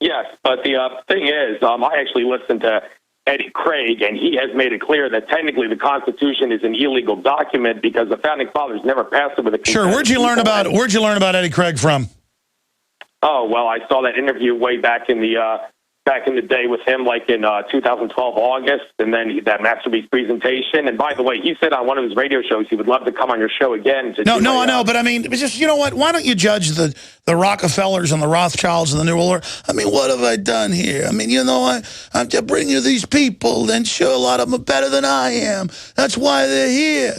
Yes, but the thing is, I actually listened to Eddie Craig, and he has made it clear that technically the Constitution is an illegal document because the founding fathers never passed it with a consent. Sure. Where'd you learn about Eddie Craig from? Oh, well, I saw that interview way back in the day with him, like in 2012 August, and then that Masterpiece presentation. And by the way, he said on one of his radio shows he would love to come on your show again. I know, but I mean, it's just, you know what? Why don't you judge the Rockefellers and the Rothschilds and the New World Order? I mean, what have I done here? I mean, you know, I'm to bring you these people, and sure, a lot of them are better than I am. That's why they're here.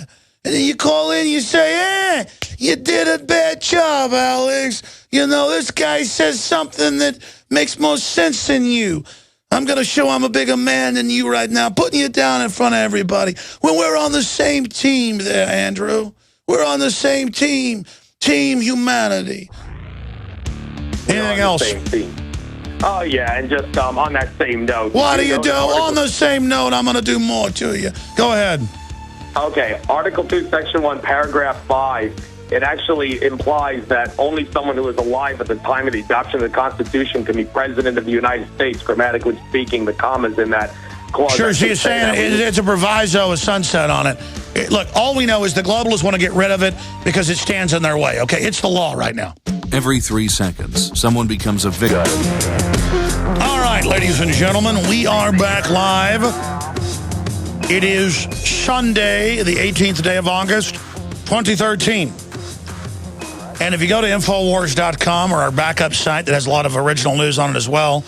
And then you call in, you say, you did a bad job, Alex. You know, this guy says something that makes more sense than you. I'm going to show I'm a bigger man than you right now, putting you down in front of everybody. When we're on the same team there, Andrew. We're on the same team. Team humanity. Anything else? Same team. Oh, yeah, and just on that same note. What do you do? On the same note, I'm going to do more to you. Go ahead. Okay, Article 2, Section 1, Paragraph 5, it actually implies that only someone who was alive at the time of the adoption of the Constitution can be President of the United States, grammatically speaking, the commas in that clause. Sure, so you're saying it's a proviso, a sunset on it. Look, all we know is the globalists want to get rid of it because it stands in their way, okay? It's the law right now. Every 3 seconds, someone becomes a victim. All right, ladies and gentlemen, we are back live. It is Sunday, the 18th day of August, 2013. And if you go to Infowars.com, or our backup site that has a lot of original news on it as well,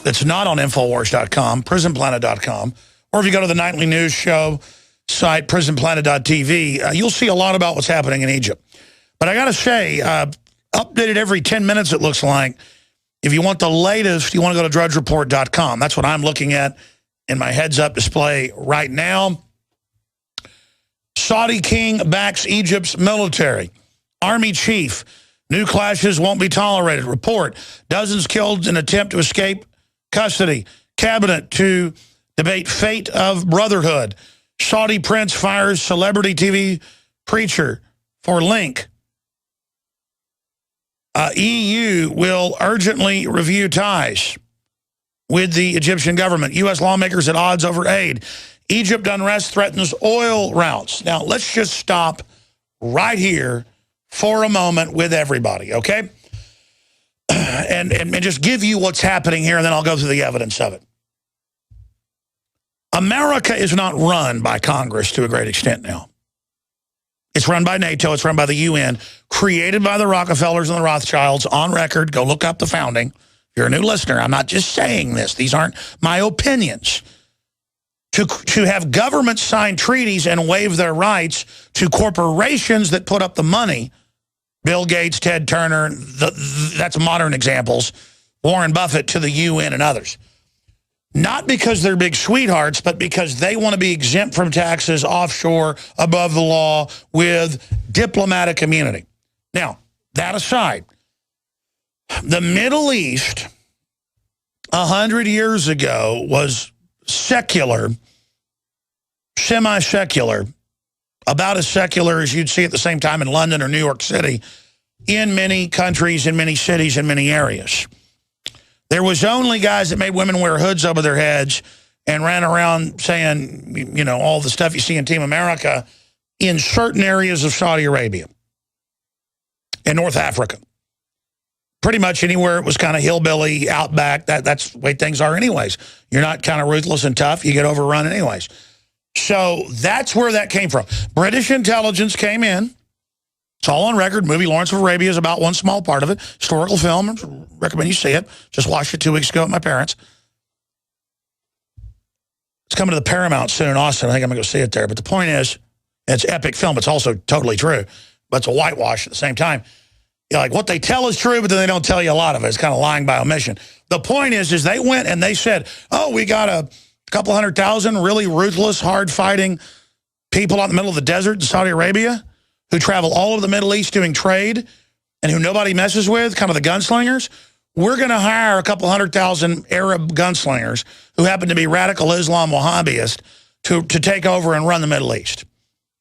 that's not on Infowars.com, Prisonplanet.com, or if you go to the nightly news show site, Prisonplanet.tv, you'll see a lot about what's happening in Egypt. But I got to say, updated every 10 minutes, it looks like. If you want the latest, you want to go to DrudgeReport.com. That's what I'm looking at in my heads-up display right now. Saudi king backs Egypt's military. Army chief, new clashes won't be tolerated. Report, dozens killed in attempt to escape custody. Cabinet to debate fate of brotherhood. Saudi prince fires celebrity TV preacher for link. EU will urgently review ties with the Egyptian government. U.S. lawmakers at odds over aid. Egypt unrest threatens oil routes. Now, let's just stop right here for a moment with everybody, okay? And just give you what's happening here, and then I'll go through the evidence of it. America is not run by Congress to a great extent now. It's run by NATO. It's run by the UN, created by the Rockefellers and the Rothschilds, on record. Go look up the founding. If you're a new listener, I'm not just saying this. These aren't my opinions. To have governments sign treaties and waive their rights to corporations that put up the money, Bill Gates, Ted Turner, that's modern examples, Warren Buffett to the UN and others. Not because they're big sweethearts, but because they want to be exempt from taxes offshore, above the law, with diplomatic immunity. Now, that aside, the Middle East 100 years ago was secular, semi-secular, about as secular as you'd see at the same time in London or New York City, in many countries, in many cities, in many areas. There was only guys that made women wear hoods over their heads and ran around saying, you know, all the stuff you see in Team America in certain areas of Saudi Arabia and North Africa. Pretty much anywhere it was kind of hillbilly, outback, that's the way things are anyways. You're not kind of ruthless and tough, you get overrun anyways. So that's where that came from. British intelligence came in. It's all on record. Movie Lawrence of Arabia is about one small part of it. Historical film. Recommend you see it. Just watched it 2 weeks ago with my parents. It's coming to the Paramount soon in Austin. I think I'm going to go see it there. But the point is, it's epic film. It's also totally true. But it's a whitewash at the same time. You know, like what they tell is true, but then they don't tell you a lot of it. It's kind of lying by omission. The point is they went and they said, oh, we got a couple 100,000 really ruthless, hard-fighting people out in the middle of the desert in Saudi Arabia who travel all over the Middle East doing trade and who nobody messes with, kind of the gunslingers. We're going to hire a couple 100,000 Arab gunslingers who happen to be radical Islam Wahhabist to take over and run the Middle East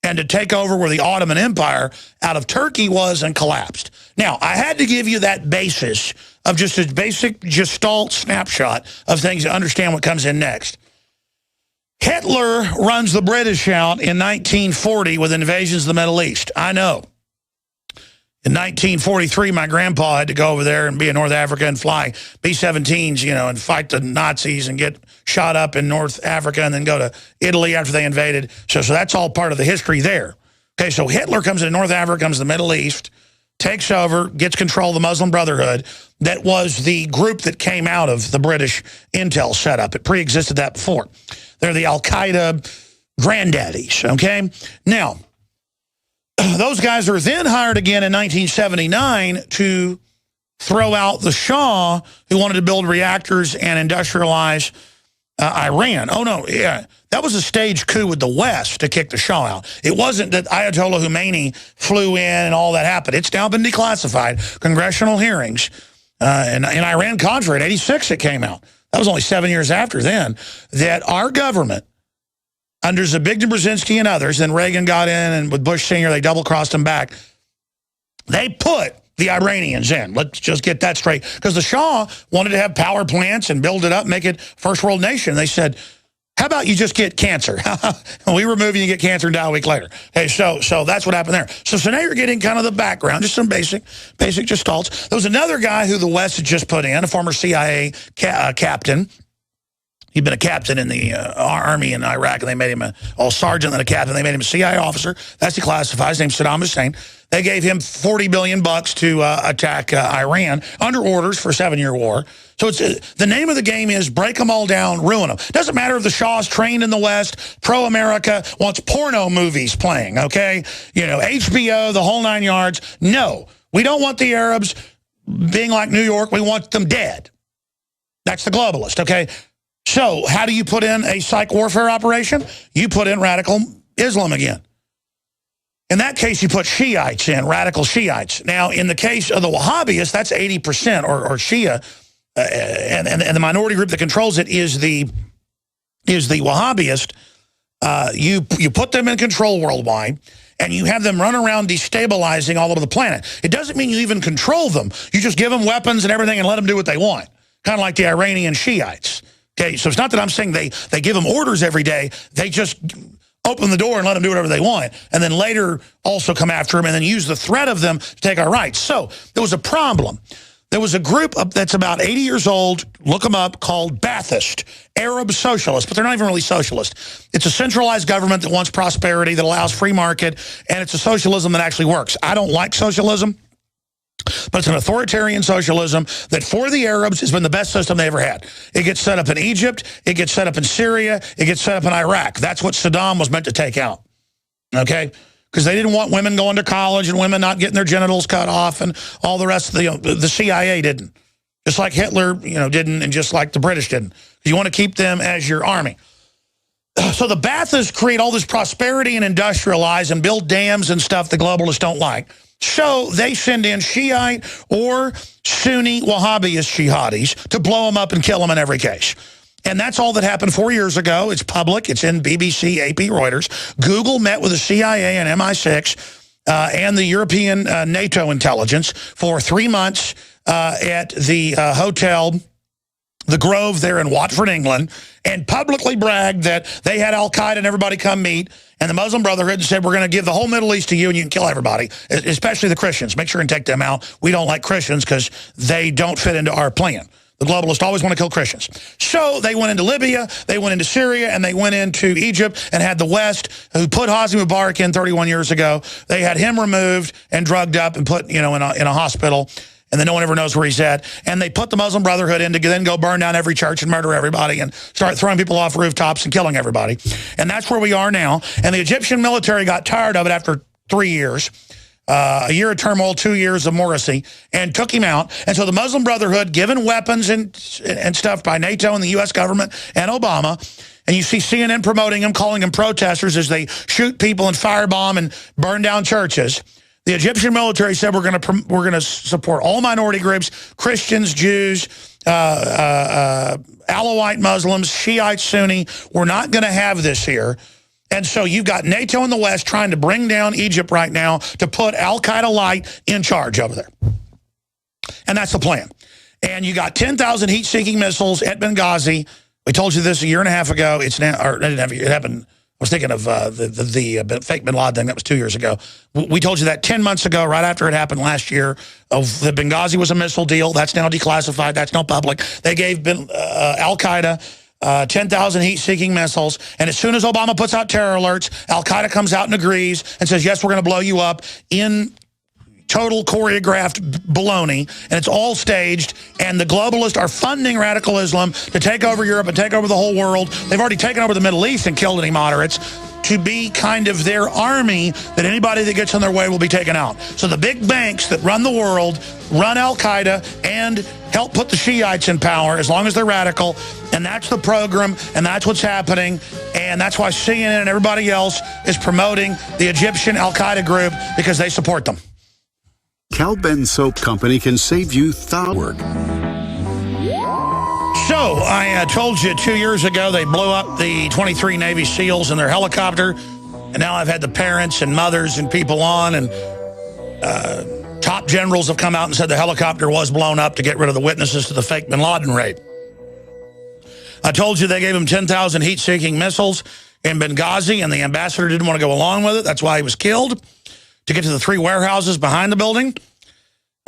and to take over where the Ottoman Empire out of Turkey was and collapsed. Now, I had to give you that basis of just a basic gestalt snapshot of things to understand what comes in next. Hitler runs the British out in 1940 with invasions of the Middle East. I know. In 1943, my grandpa had to go over there and be in North Africa and fly B-17s, you know, and fight the Nazis and get shot up in North Africa and then go to Italy after they invaded. So that's all part of the history there. Okay, so Hitler comes into North Africa, comes to the Middle East, takes over, gets control of the Muslim Brotherhood. That was the group that came out of the British intel setup. It pre-existed that before. They're the Al-Qaeda granddaddies, okay? Now, those guys are then hired again in 1979 to throw out the Shah, who wanted to build reactors and industrialize Iran. Oh, no, yeah. That was a staged coup with the West to kick the Shah out. It wasn't that Ayatollah Khomeini flew in and all that happened. It's now been declassified. Congressional hearings. In Iran-Contra in 86 it came out. That was only 7 years after then. That our government, under Zbigniew Brzezinski and others, then Reagan got in, and with Bush Sr., they double-crossed him back. They put the Iranians in. Let's just get that straight. Because the Shah wanted to have power plants and build it up, make it first world nation. They said, how about you just get cancer? We remove you and you get cancer and die a week later. Hey, so that's what happened there. So now you're getting kind of the background, just some basic gestalts. There was another guy who the West had just put in, a former CIA captain. He'd been a captain in the army in Iraq, and they made him a sergeant and a captain. They made him a CIA officer. That's declassified. His name's Saddam Hussein. They gave him $40 billion to attack Iran under orders for a 7-year war. So it's the name of the game is break them all down, ruin them. Doesn't matter if the Shah's trained in the West, pro-America, wants porno movies playing, okay? You know, HBO, the whole 9 yards. No, we don't want the Arabs being like New York. We want them dead. That's the globalist, okay? So how do you put in a psych warfare operation? You put in radical Islam again. In that case, you put Shiites in, radical Shiites. Now, in the case of the Wahhabists, that's 80% or Shia, and the minority group that controls it is the Wahhabist. You put them in control worldwide, and you have them run around destabilizing all over the planet. It doesn't mean you even control them. You just give them weapons and everything and let them do what they want, kind of like the Iranian Shiites. Okay, so it's not that I'm saying they give them orders every day. They just open the door and let them do whatever they want, and then later also come after them and then use the threat of them to take our rights. So there was a problem. There was a group that's about 80 years old, look them up, called Ba'athist, Arab socialists, but they're not even really socialist. It's a centralized government that wants prosperity, that allows free market, and it's a socialism that actually works. I don't like socialism, but it's an authoritarian socialism that for the Arabs has been the best system they ever had. It gets set up in Egypt, it gets set up in Syria, it gets set up in Iraq. That's what Saddam was meant to take out, okay? Because they didn't want women going to college and women not getting their genitals cut off and all the rest of the CIA didn't. Just like Hitler, didn't, and just like the British didn't. You want to keep them as your army. So the Ba'athists create all this prosperity and industrialize and build dams and stuff the globalists don't like. So they send in Shiite or Sunni Wahhabist jihadis to blow them up and kill them in every case. And that's all that happened 4 years ago. It's public. It's in BBC, AP, Reuters. Google met with the CIA and MI6 and the European NATO intelligence for 3 months at the hotel, the Grove there in Watford, England, and publicly bragged that they had Al-Qaeda and everybody come meet, and the Muslim Brotherhood said, we're going to give the whole Middle East to you and you can kill everybody, especially the Christians. Make sure and take them out. We don't like Christians because they don't fit into our plan. The globalists always want to kill Christians. So they went into Libya, they went into Syria, and they went into Egypt and had the West, who put Hosni Mubarak in 31 years ago. They had him removed and drugged up and put in a hospital. And then no one ever knows where he's at. And they put the Muslim Brotherhood in to then go burn down every church and murder everybody and start throwing people off rooftops and killing everybody. And that's where we are now. And the Egyptian military got tired of it after 3 years. A year of turmoil, 2 years of Morrissey, and took him out. And so the Muslim Brotherhood, given weapons and stuff by NATO and the U.S. government and Obama, and you see CNN promoting them, calling them protesters as they shoot people and firebomb and burn down churches. The Egyptian military said we're going to support all minority groups, Christians, Jews, Alawite Muslims, Shiite, Sunni. We're not going to have this here. And so you've got NATO in the West trying to bring down Egypt right now to put Al-Qaeda light in charge over there. And that's the plan. And you got 10,000 heat-seeking missiles at Benghazi. We told you this a year and a half ago. It's now, or it happened. I was thinking of the fake bin Laden thing. That was 2 years ago. We told you that 10 months ago, right after it happened last year. The Benghazi was a missile deal. That's now declassified. That's now public. They gave Al-Qaeda 10,000 heat-seeking missiles. And as soon as Obama puts out terror alerts, Al-Qaeda comes out and agrees and says, yes, we're going to blow you up in total choreographed baloney, and it's all staged, and the globalists are funding radical Islam to take over Europe and take over the whole world. They've already taken over the Middle East and killed any moderates to be kind of their army that anybody that gets in their way will be taken out. So the big banks that run the world run Al-Qaeda and help put the Shiites in power as long as they're radical, and that's the program, and that's what's happening, and that's why CNN and everybody else is promoting the Egyptian Al-Qaeda group, because they support them. Cal-Ben Soap Company can save you thousands. So, I told you 2 years ago they blew up the 23 Navy SEALs in their helicopter, and now I've had the parents and mothers and people on, and top generals have come out and said the helicopter was blown up to get rid of the witnesses to the fake bin Laden raid. I told you they gave him 10,000 heat-seeking missiles in Benghazi, and the ambassador didn't want to go along with it. That's why he was killed, to get to the 3 warehouses behind the building.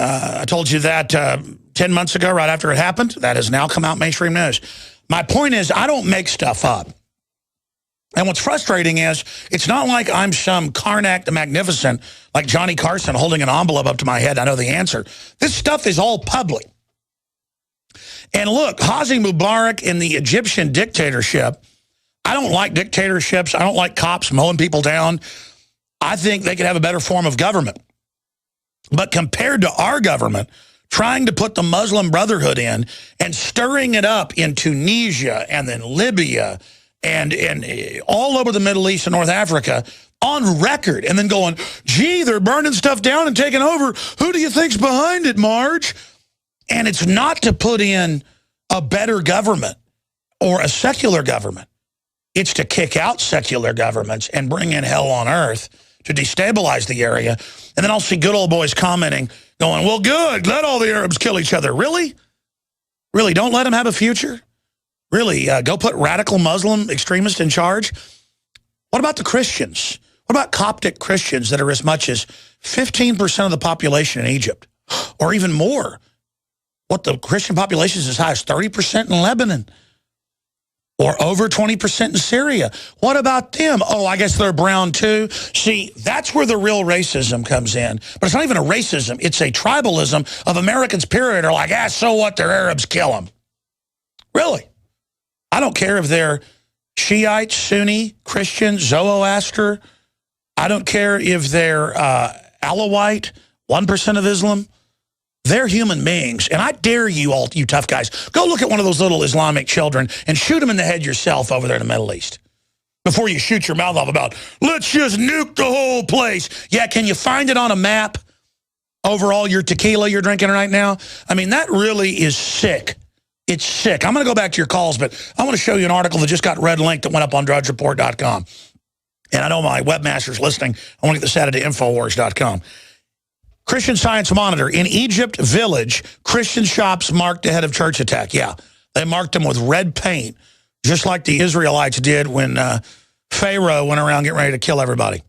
I told you that 10 months ago, right after it happened. That has now come out mainstream news. My point is, I don't make stuff up. And what's frustrating is, it's not like I'm some Karnak the Magnificent, like Johnny Carson holding an envelope up to my head. I know the answer. This stuff is all public. And look, Hosni Mubarak in the Egyptian dictatorship, I don't like dictatorships. I don't like cops mowing people down. I think they could have a better form of government. But compared to our government, trying to put the Muslim Brotherhood in and stirring it up in Tunisia and then Libya and all over the Middle East and North Africa on record, and then going, gee, they're burning stuff down and taking over. Who do you think's behind it, Marge? And it's not to put in a better government or a secular government. It's to kick out secular governments and bring in hell on earth to destabilize the area. And then I'll see good old boys commenting, going, well, good, let all the Arabs kill each other. Really? Really, don't let them have a future? Really, go put radical Muslim extremists in charge? What about the Christians? What about Coptic Christians that are as much as 15% of the population in Egypt? Or even more. What, the Christian population is as high as 30% in Lebanon? Or over 20% in Syria. What about them? Oh, I guess they're brown too. See, that's where the real racism comes in. But it's not even a racism. It's a tribalism of Americans, period, are like, so what, they're Arabs, kill them. Really? I don't care if they're Shiite, Sunni, Christian, Zoroaster. I don't care if they're Alawite, 1% of Islam. They're human beings, and I dare you all, you tough guys, go look at one of those little Islamic children and shoot them in the head yourself over there in the Middle East before you shoot your mouth off about, let's just nuke the whole place. Yeah, can you find it on a map over all your tequila you're drinking right now? I mean, that really is sick. It's sick. I'm going to go back to your calls, but I want to show you an article that just got red linked that went up on drudgereport.com. And I know my webmaster's listening. I want to get this added to Infowars.com. Christian Science Monitor. In Egypt village, Christian shops marked ahead of church attack. Yeah, they marked them with red paint, just like the Israelites did when Pharaoh went around getting ready to kill everybody.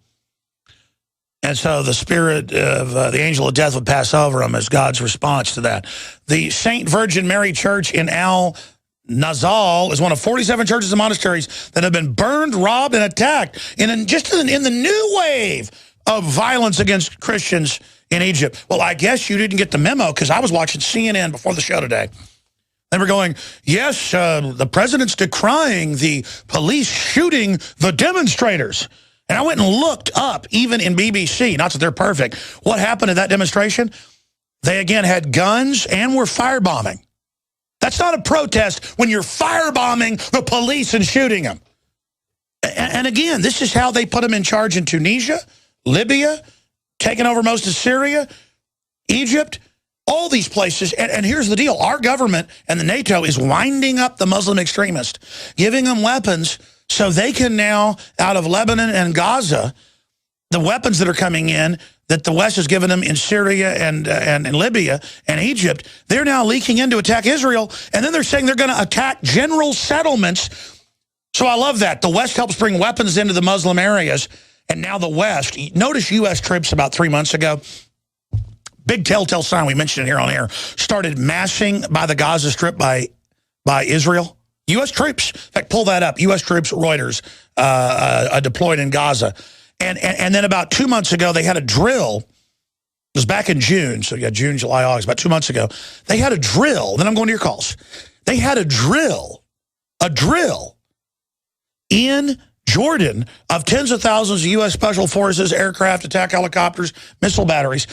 And so the spirit of the angel of death would pass over them as God's response to that. The St. Virgin Mary Church in Al-Nazal is one of 47 churches and monasteries that have been burned, robbed, and attacked in the new wave of violence against Christians in Egypt. Well, I guess you didn't get the memo, because I was watching CNN before the show today. They were going, yes, the president's decrying the police shooting the demonstrators. And I went and looked up, even in BBC, not that they're perfect, what happened at that demonstration. They, again, had guns and were firebombing. That's not a protest when you're firebombing the police and shooting them. And again, this is how they put them in charge in Tunisia, Libya, taking over most of Syria, Egypt, all these places. And here's the deal. Our government and the NATO is winding up the Muslim extremists, giving them weapons so they can now, out of Lebanon and Gaza, the weapons that are coming in, that the West has given them in Syria and Libya and Egypt, they're now leaking in to attack Israel, and then they're saying they're going to attack general settlements. So I love that. The West helps bring weapons into the Muslim areas, and now the West. Notice U.S. troops about 3 months ago, big telltale sign, we mentioned it here on air, started massing by the Gaza Strip by Israel. U.S. troops, in fact, pull that up. U.S. troops, Reuters, deployed in Gaza. And then about 2 months ago, they had a drill. It was back in June, so yeah, June, July, August, about 2 months ago. They had a drill. Then I'm going to your calls. They had a drill in Jordan of tens of thousands of U.S. Special Forces, aircraft, attack helicopters, missile batteries.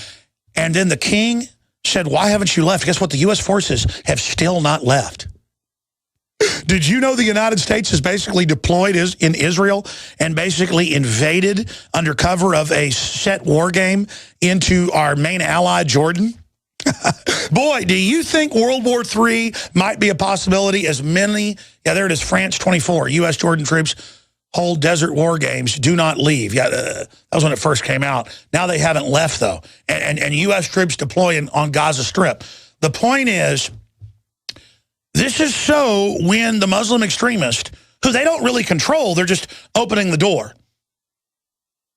And then the king said, why haven't you left? Guess what? The U.S. forces have still not left. Did you know the United States is basically deployed in Israel and basically invaded under cover of a set war game into our main ally, Jordan? Boy, do you think World War III might be a possibility as many, yeah, there it is, France 24, U.S. Jordan troops hold desert war games, do not leave. Yeah, that was when it first came out. Now they haven't left, though. And U.S. troops deploying on Gaza Strip. The point is, this is so when the Muslim extremists, who they don't really control, they're just opening the door.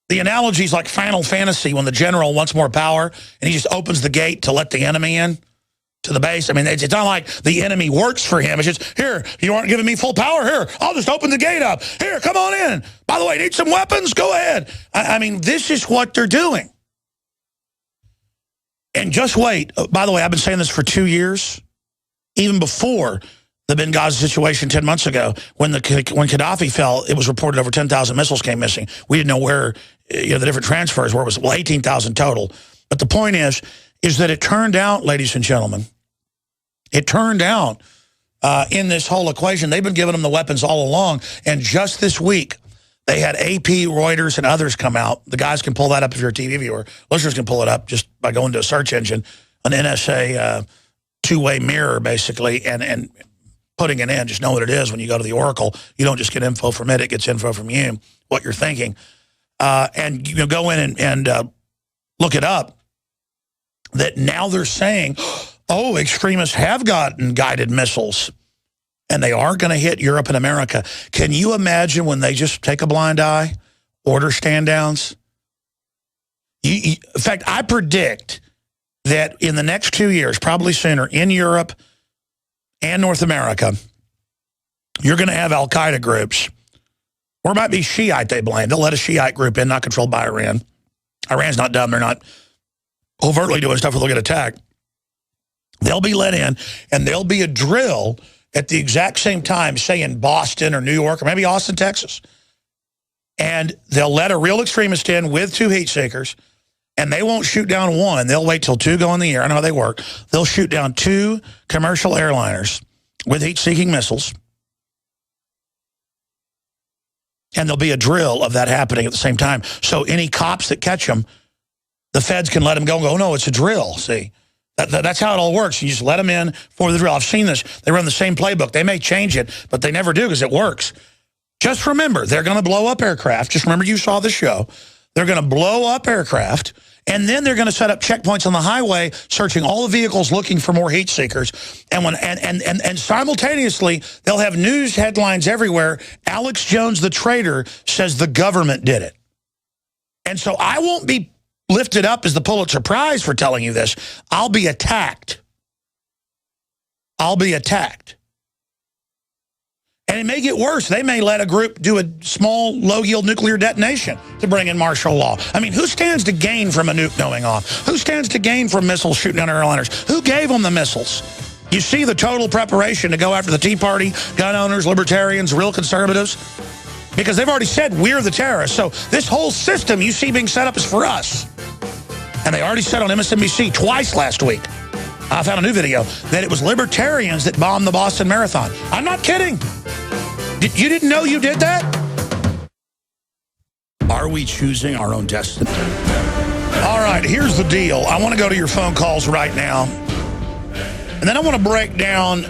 The analogy is like Final Fantasy when the general wants more power and he just opens the gate to let the enemy in to the base. I mean, it's not like the enemy works for him. It's just, here, you aren't giving me full power? Here, I'll just open the gate up. Here, come on in. By the way, need some weapons? Go ahead. I mean, this is what they're doing. And just wait. By the way, I've been saying this for 2 years. Even before the Benghazi situation 10 months ago, when Gaddafi fell, it was reported over 10,000 missiles came missing. We didn't know where, the different transfers were. It was, 18,000 total. But the point is that it turned out, ladies and gentlemen, it turned out in this whole equation, they've been giving them the weapons all along. And just this week, they had AP, Reuters, and others come out. The guys can pull that up if you're a TV viewer. Listeners can pull it up just by going to a search engine, an NSA two-way mirror, basically, and putting it in. Just know what it is when you go to the Oracle. You don't just get info from it. It gets info from you, what you're thinking. And you go in and look it up, that now they're saying, oh, extremists have gotten guided missiles, and they are going to hit Europe and America. Can you imagine when they just take a blind eye, order stand-downs? In fact, I predict that in the next 2 years, probably sooner, in Europe and North America, you're going to have al-Qaeda groups, or it might be Shiite they blame. They'll let a Shiite group in, not controlled by Iran. Iran's not dumb. They're not overtly doing stuff where they'll get attacked. They'll be let in, and there'll be a drill at the exact same time, say in Boston or New York, or maybe Austin, Texas. And they'll let a real extremist in with 2 heat seekers, and they won't shoot down one. They'll wait till 2 go in the air. I know how they work. They'll shoot down 2 commercial airliners with heat-seeking missiles. And there'll be a drill of that happening at the same time. So any cops that catch them, the feds can let them go and go, oh, no, it's a drill, see. That's how it all works. You just let them in for the drill. I've seen this. They run the same playbook. They may change it, but they never do because it works. Just remember, they're going to blow up aircraft. Just remember you saw the show. They're going to blow up aircraft, and then they're going to set up checkpoints on the highway, searching all the vehicles looking for more heat seekers. And simultaneously, they'll have news headlines everywhere. Alex Jones, the traitor, says the government did it. And so I won't be lifted up as the Pulitzer Prize for telling you this. I'll be attacked. I'll be attacked. And it may get worse. They may let a group do a small, low-yield nuclear detonation to bring in martial law. I mean, who stands to gain from a nuke going off? Who stands to gain from missiles shooting down airliners? Who gave them the missiles? You see the total preparation to go after the Tea Party, gun owners, libertarians, real conservatives? Because they've already said we're the terrorists. So this whole system you see being set up is for us. And they already said on MSNBC twice last week, I found a new video, that it was libertarians that bombed the Boston Marathon. I'm not kidding. You didn't know you did that? Are we choosing our own destiny? All right, here's the deal. I want to go to your phone calls right now. And then I want to break down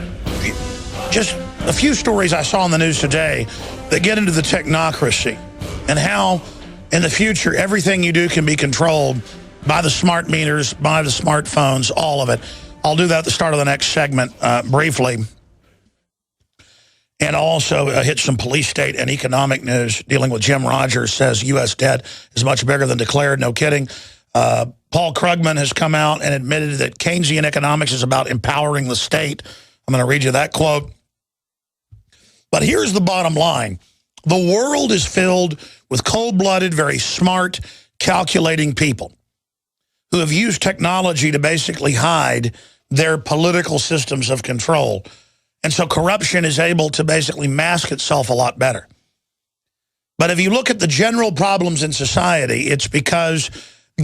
just a few stories I saw in the news today that get into the technocracy and how in the future everything you do can be controlled buy the smart meters, buy the smartphones, all of it. I'll do that at the start of the next segment briefly. And also hit some police state and economic news dealing with Jim Rogers says U.S. debt is much bigger than declared. No kidding. Paul Krugman has come out and admitted that Keynesian economics is about empowering the state. I'm going to read you that quote. But here's the bottom line. The world is filled with cold-blooded, very smart, calculating people who have used technology to basically hide their political systems of control. And so corruption is able to basically mask itself a lot better. But if you look at the general problems in society, it's because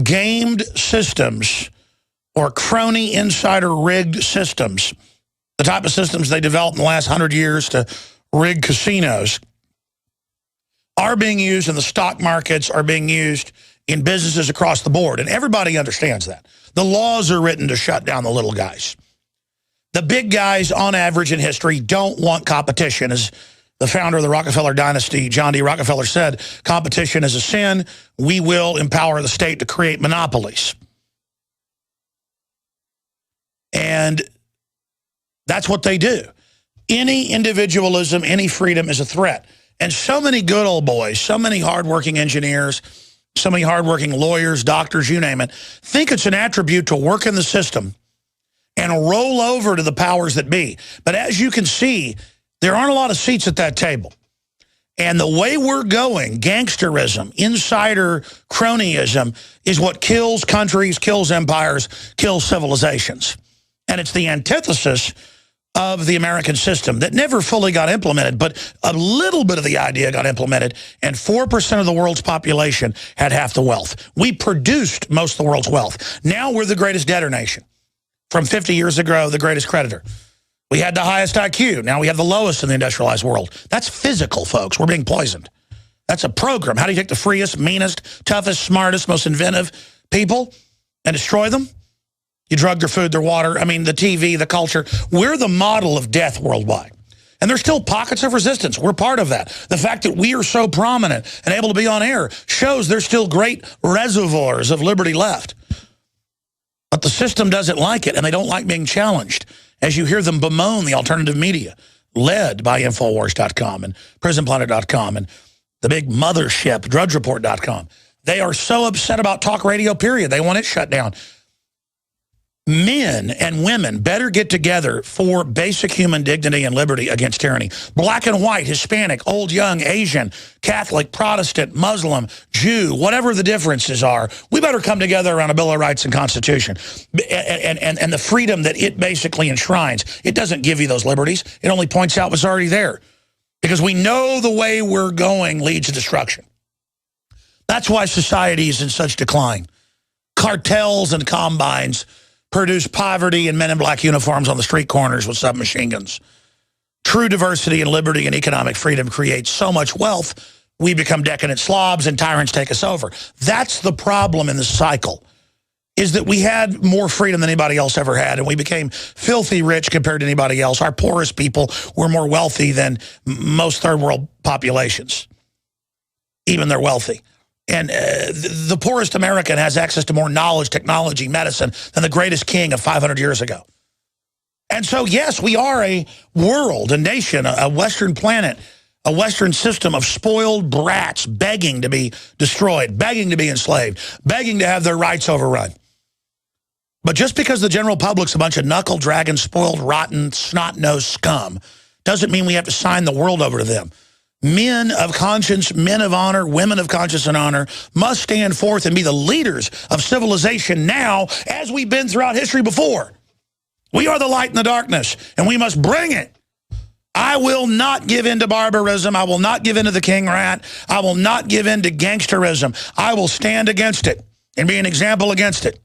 gamed systems or crony insider rigged systems, the type of systems they developed in the last 100 years to rig casinos, are being used in the stock markets, are being used in businesses across the board. And everybody understands that. The laws are written to shut down the little guys. The big guys, on average in history, don't want competition. As the founder of the Rockefeller dynasty, John D. Rockefeller, said, competition is a sin. We will empower the state to create monopolies. And that's what they do. Any individualism, any freedom is a threat. And so many good old boys, so many hardworking engineers, so many hardworking lawyers, doctors, you name it, think it's an attribute to work in the system and roll over to the powers that be. But as you can see, there aren't a lot of seats at that table. And the way we're going, gangsterism, insider cronyism, is what kills countries, kills empires, kills civilizations. And it's the antithesis of the American system that never fully got implemented, but a little bit of the idea got implemented, and 4% of the world's population had half the wealth. We produced most of the world's wealth. Now we're the greatest debtor nation. From 50 years ago, the greatest creditor. We had the highest IQ. Now we have the lowest in the industrialized world. That's physical, folks. We're being poisoned. That's a program. How do you take the freest, meanest, toughest, smartest, most inventive people and destroy them? You drug their food, their water, the TV, the culture. We're the model of death worldwide. And there's still pockets of resistance. We're part of that. The fact that we are so prominent and able to be on air shows there's still great reservoirs of liberty left. But the system doesn't like it, and they don't like being challenged. As you hear them bemoan the alternative media, led by Infowars.com and Prisonplanet.com and the big mothership, DrudgeReport.com. They are so upset about talk radio, period. They want it shut down. Men and women better get together for basic human dignity and liberty against tyranny. Black and white, Hispanic, old, young, Asian, Catholic, Protestant, Muslim, Jew, whatever the differences are, we better come together around a Bill of Rights and Constitution. And the freedom that it basically enshrines. It doesn't give you those liberties. It only points out what's already there. Because we know the way we're going leads to destruction. That's why society is in such decline. Cartels and combines produce poverty and men in black uniforms on the street corners with submachine guns. True diversity and liberty and economic freedom creates so much wealth, we become decadent slobs and tyrants take us over. That's the problem in the cycle, is that we had more freedom than anybody else ever had, and we became filthy rich compared to anybody else. Our poorest people were more wealthy than most third world populations, even they're wealthy. And the poorest American has access to more knowledge, technology, medicine than the greatest king of 500 years ago. And so, yes, we are a world, a nation, a Western planet, a Western system of spoiled brats begging to be destroyed, begging to be enslaved, begging to have their rights overrun. But just because the general public's a bunch of knuckle-dragging, spoiled, rotten, snot-nosed scum doesn't mean we have to sign the world over to them. Men of conscience, men of honor, women of conscience and honor must stand forth and be the leaders of civilization now, as we've been throughout history before. We are the light in the darkness, and we must bring it. I will not give in to barbarism. I will not give in to the king rat. I will not give in to gangsterism. I will stand against it and be an example against it.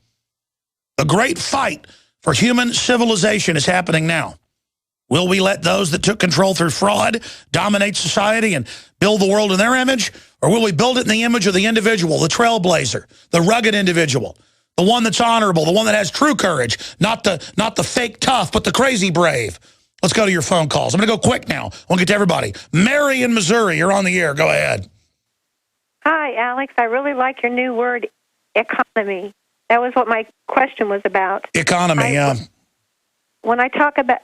The great fight for human civilization is happening now. Will we let those that took control through fraud dominate society and build the world in their image? Or will we build it in the image of the individual, the trailblazer, the rugged individual, the one that's honorable, the one that has true courage, not the fake tough, but the crazy brave? Let's go to your phone calls. I'm going to go quick now. I want to get to everybody. Mary in Missouri, you're on the air. Go ahead. Hi, Alex. I really like your new word, economy. That was what my question was about. Economy, yeah. When I talk about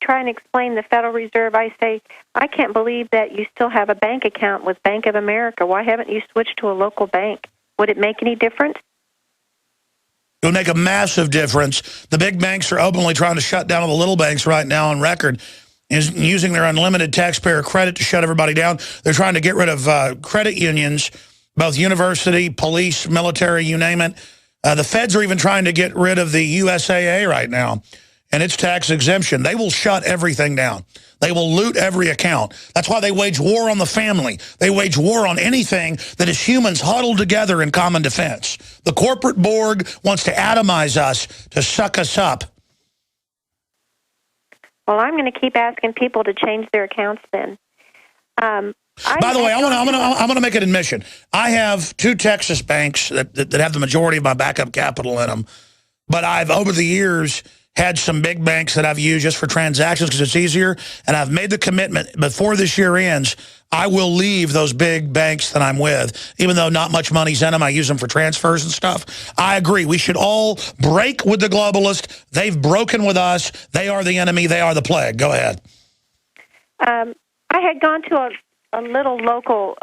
trying to explain the Federal Reserve, I say, I can't believe that you still have a bank account with Bank of America. Why haven't you switched to a local bank? Would it make any difference? It would make a massive difference. The big banks are openly trying to shut down all the little banks right now on record, is using their unlimited taxpayer credit to shut everybody down. They're trying to get rid of credit unions, both university, police, military, you name it. The feds are even trying to get rid of the USAA right now and its tax exemption. They will shut everything down. They will loot every account. That's why they wage war on the family. They wage war on anything that is humans huddled together in common defense. The corporate Borg wants to atomize us, to suck us up. Well, I'm going to keep asking people to change their accounts then. By the way, I'm going to make an admission. I have 2 Texas banks that have the majority of my backup capital in them. But I've, over the years, had some big banks that I've used just for transactions because it's easier. And I've made the commitment before this year ends, I will leave those big banks that I'm with. Even though not much money's in them, I use them for transfers and stuff. I agree. We should all break with the globalists. They've broken with us. They are the enemy. They are the plague. Go ahead. I had gone to a little local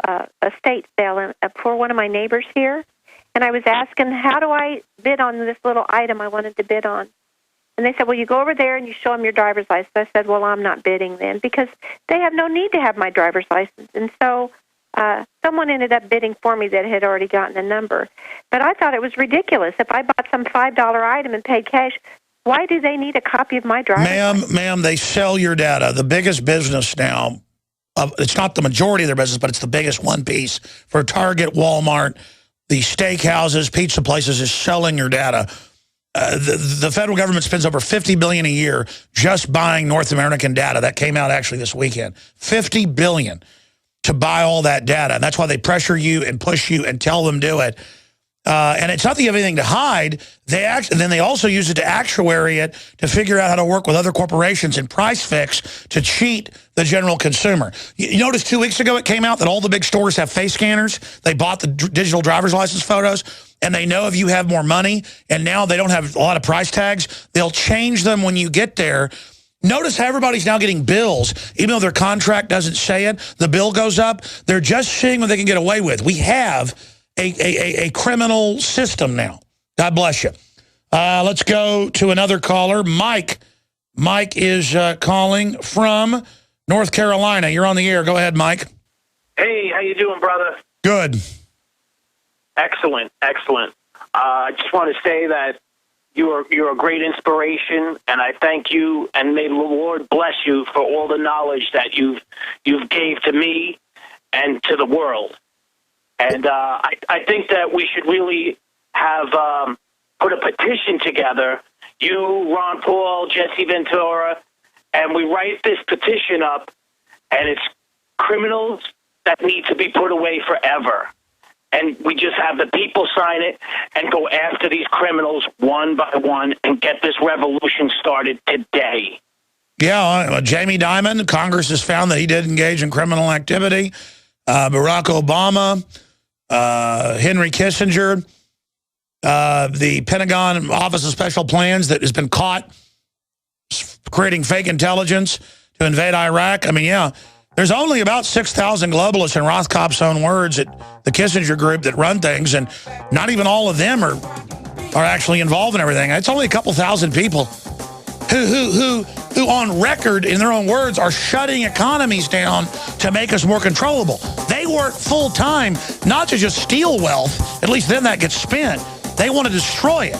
estate sale for one of my neighbors here. And I was asking, how do I bid on this little item I wanted to bid on? And they said, well, you go over there and you show them your driver's license. I said, well, I'm not bidding then because they have no need to have my driver's license. And so someone ended up bidding for me that had already gotten a number. But I thought it was ridiculous. If I bought some $5 item and paid cash, why do they need a copy of my driver's license? Ma'am, they sell your data. The biggest business now, it's not the majority of their business, but it's the biggest one piece for Target, Walmart, the steakhouses, pizza places is selling your data. The federal government spends over $50 billion a year just buying North American data. That came out actually this weekend. $50 billion to buy all that data. And that's why they pressure you and push you and tell them do it. And it's not that you have anything to hide. Then they also use it to actuary it to figure out how to work with other corporations and price fix to cheat the general consumer. You noticed 2 weeks ago it came out that all the big stores have face scanners. They bought the digital driver's license photos, and they know if you have more money, and now they don't have a lot of price tags. They'll change them when you get there. Notice how everybody's now getting bills. Even though their contract doesn't say it, the bill goes up. They're just seeing what they can get away with. We have a criminal system now. God bless you. Let's go to another caller. Mike. Mike is calling from North Carolina. You're on the air. Go ahead, Mike. Hey, how you doing, brother? Good. Excellent, excellent. I just want to say that you're a great inspiration, and I thank you, and may the Lord bless you for all the knowledge that you've gave to me and to the world. And I think that we should really have put a petition together, you, Ron Paul, Jesse Ventura, and we write this petition up, and it's criminals that need to be put away forever. And we just have the people sign it and go after these criminals one by one and get this revolution started today. Yeah, Jamie Dimon, Congress has found that he did engage in criminal activity. Barack Obama, Henry Kissinger, the Pentagon Office of Special Plans that has been caught creating fake intelligence to invade Iraq. I mean, yeah, there's only about 6,000 globalists in Rothkopf's own words at the Kissinger group that run things, and not even all of them are actually involved in everything. It's only a couple thousand people who on record, in their own words, are shutting economies down to make us more controllable. They work full-time, not to just steal wealth, at least then that gets spent. They want to destroy it.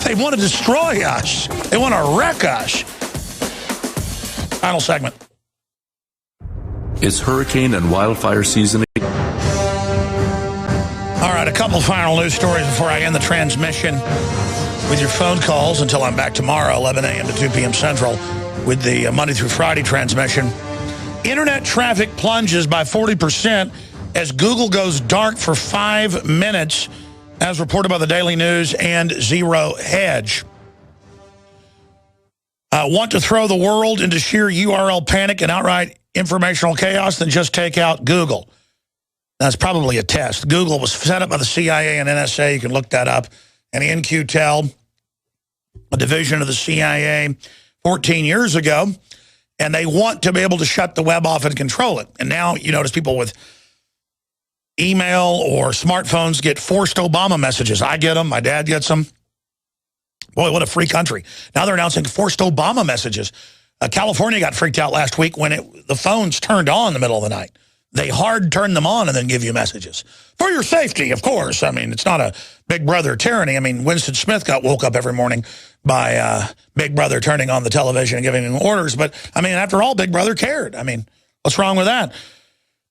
They want to destroy us. They want to wreck us. Final segment. It's hurricane and wildfire season. All right, a couple final news stories before I end the transmission with your phone calls until I'm back tomorrow, 11 a.m. to 2 p.m. Central, with the Monday through Friday transmission. Internet traffic plunges by 40% as Google goes dark for 5 minutes, as reported by the Daily News and Zero Hedge. Want to throw the world into sheer URL panic and outright informational chaos? Then just take out Google. That's probably a test. Google was set up by the CIA and NSA. You can look that up. and In-Q-Tel, a division of the CIA 14 years ago, and they want to be able to shut the web off and control it. And now you notice people with email or smartphones get forced Obama messages. I get them. My dad gets them. Boy, what a free country. Now they're announcing forced Obama messages. California got freaked out last week when the phones turned on in the middle of the night. They hard turn them on and then give you messages. For your safety, of course. I mean, it's not a Big Brother tyranny. I mean, Winston Smith got woke up every morning by Big Brother turning on the television and giving him orders. But, I mean, after all, Big Brother cared. I mean, what's wrong with that?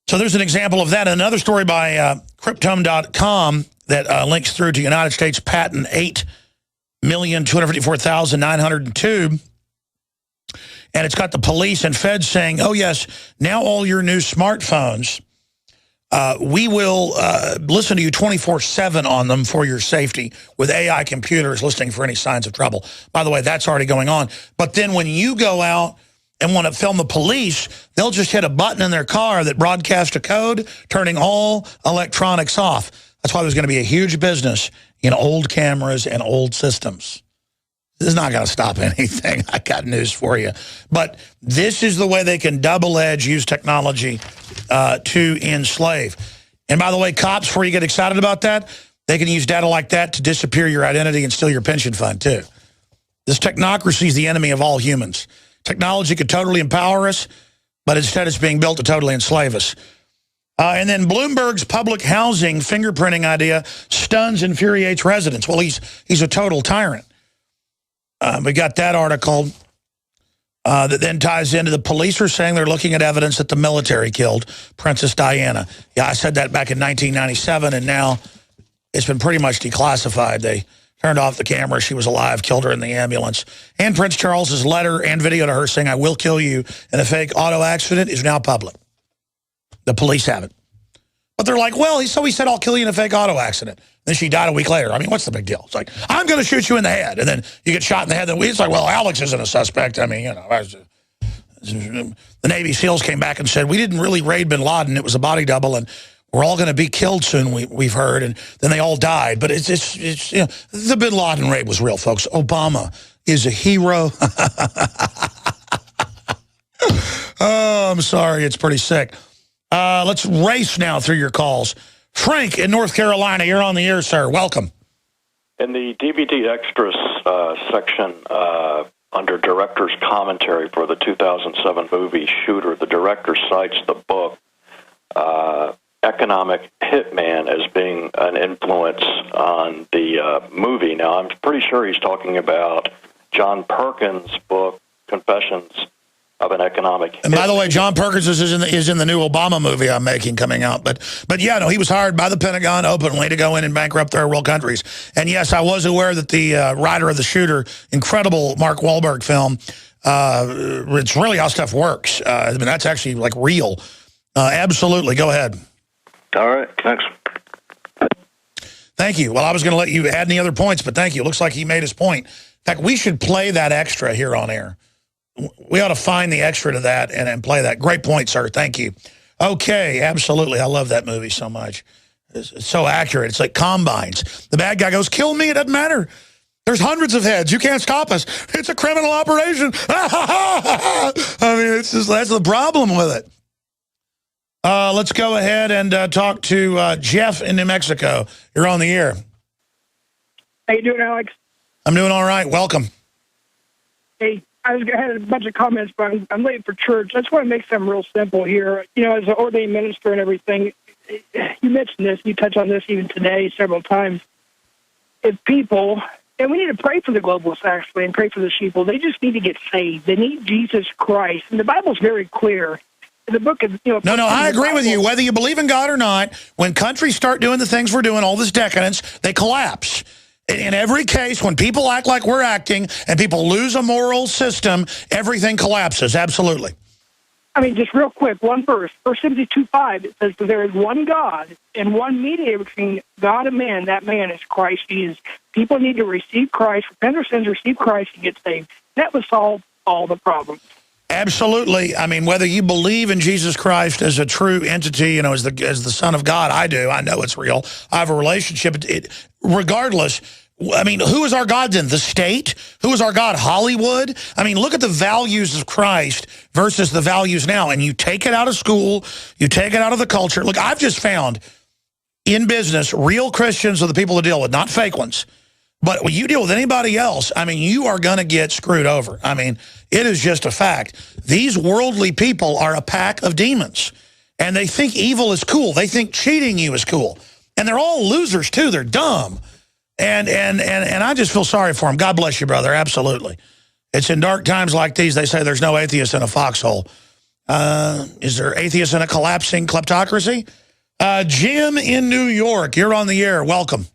So there's an example of that. Another story by Cryptome.com that links through to United States Patent 8,254,902. And it's got the police and feds saying, oh, yes, now all your new smartphones, we will listen to you 24/7 on them for your safety with AI computers listening for any signs of trouble. By the way, that's already going on. But then when you go out and want to film the police, they'll just hit a button in their car that broadcasts a code, turning all electronics off. That's why there's going to be a huge business in old cameras and old systems. This is not going to stop anything. I got news for you. But this is the way they can double-edge, use technology to enslave. And by the way, cops, before you get excited about that, they can use data like that to disappear your identity and steal your pension fund, too. This technocracy is the enemy of all humans. Technology could totally empower us, but instead it's being built to totally enslave us. And then Bloomberg's public housing fingerprinting idea stuns and infuriates residents. Well, he's a total tyrant. We got that article that then ties into the police are saying they're looking at evidence that the military killed Princess Diana. Yeah, I said that back in 1997, and now it's been pretty much declassified. They turned off the camera. She was alive, killed her in the ambulance. And Prince Charles's letter and video to her saying, I will kill you in a fake auto accident is now public. The police have it. But they're like, well, he said, I'll kill you in a fake auto accident. Then she died a week later. I mean, what's the big deal? It's like, I'm going to shoot you in the head. And then you get shot in the head. It's like, well, Alex isn't a suspect. I mean, you know, the Navy SEALs came back and said, we didn't really raid bin Laden. It was a body double, and we're all going to be killed soon, we've heard. And then they all died. But it's you know, the bin Laden raid was real, folks. Obama is a hero. Oh, I'm sorry. It's pretty sick. Let's race now through your calls. Frank in North Carolina, you're on the air, sir. Welcome. In the DVD extras section under director's commentary for the 2007 movie Shooter, the director cites the book Economic Hitman as being an influence on the movie. Now, I'm pretty sure he's talking about John Perkins' book, Confessions of an Economic. And by the way, John Perkins is in the new Obama movie I'm making coming out. But yeah, no, he was hired by the Pentagon openly to go in and bankrupt third world countries. And yes, I was aware that the writer of The Shooter, incredible Mark Wahlberg film, it's really how stuff works. I mean, that's actually like real. Absolutely. Go ahead. All right. Thanks. Thank you. Well, I was going to let you add any other points, but thank you. Looks like he made his point. In fact, we should play that extra here on air. We ought to find the extra to that and play that. Great point, sir. Thank you. Okay, absolutely. I love that movie so much. It's so accurate. It's like Combines. The bad guy goes, kill me. It doesn't matter. There's hundreds of heads. You can't stop us. It's a criminal operation. I mean, it's just, that's the problem with it. Let's go ahead and talk to Jeff in New Mexico. You're on the air. How you doing, Alex? I'm doing all right. Welcome. Hey, I had a bunch of comments, but I'm late for church. I just want to make something real simple here. You know, as an ordained minister and everything, you mentioned this, you touched on this even today several times. If people, and we need to pray for the globalists, actually, and pray for the sheeple, they just need to get saved. They need Jesus Christ. And the Bible's very clear. The book of, you know, No, I agree with you. Whether you believe in God or not, when countries start doing the things we're doing, all this decadence, they collapse. In every case, when people act like we're acting and people lose a moral system, everything collapses. Absolutely. I mean, just real quick, one verse, 1 Timothy 2:5, it says, there is one God and one mediator between God and man. That man is Christ Jesus. People need to receive Christ, repent their sins, receive Christ, and get saved. That would solve all the problems. Absolutely. I mean, whether you believe in Jesus Christ as a true entity, you know, as the Son of God, I do. I know it's real. I have a relationship. Regardless, I mean, who is our God then? The state? Who is our God? Hollywood? I mean, look at the values of Christ versus the values now. And you take it out of school, you take it out of the culture. Look, I've just found in business, real Christians are the people to deal with, not fake ones. But when you deal with anybody else, I mean, you are going to get screwed over. I mean, it is just a fact. These worldly people are a pack of demons. And they think evil is cool. They think cheating you is cool. And they're all losers, too. They're dumb. And I just feel sorry for them. God bless you, brother. Absolutely. It's in dark times like these, they say there's no atheist in a foxhole. Is there atheists in a collapsing kleptocracy? Jim in New York, you're on the air. Welcome.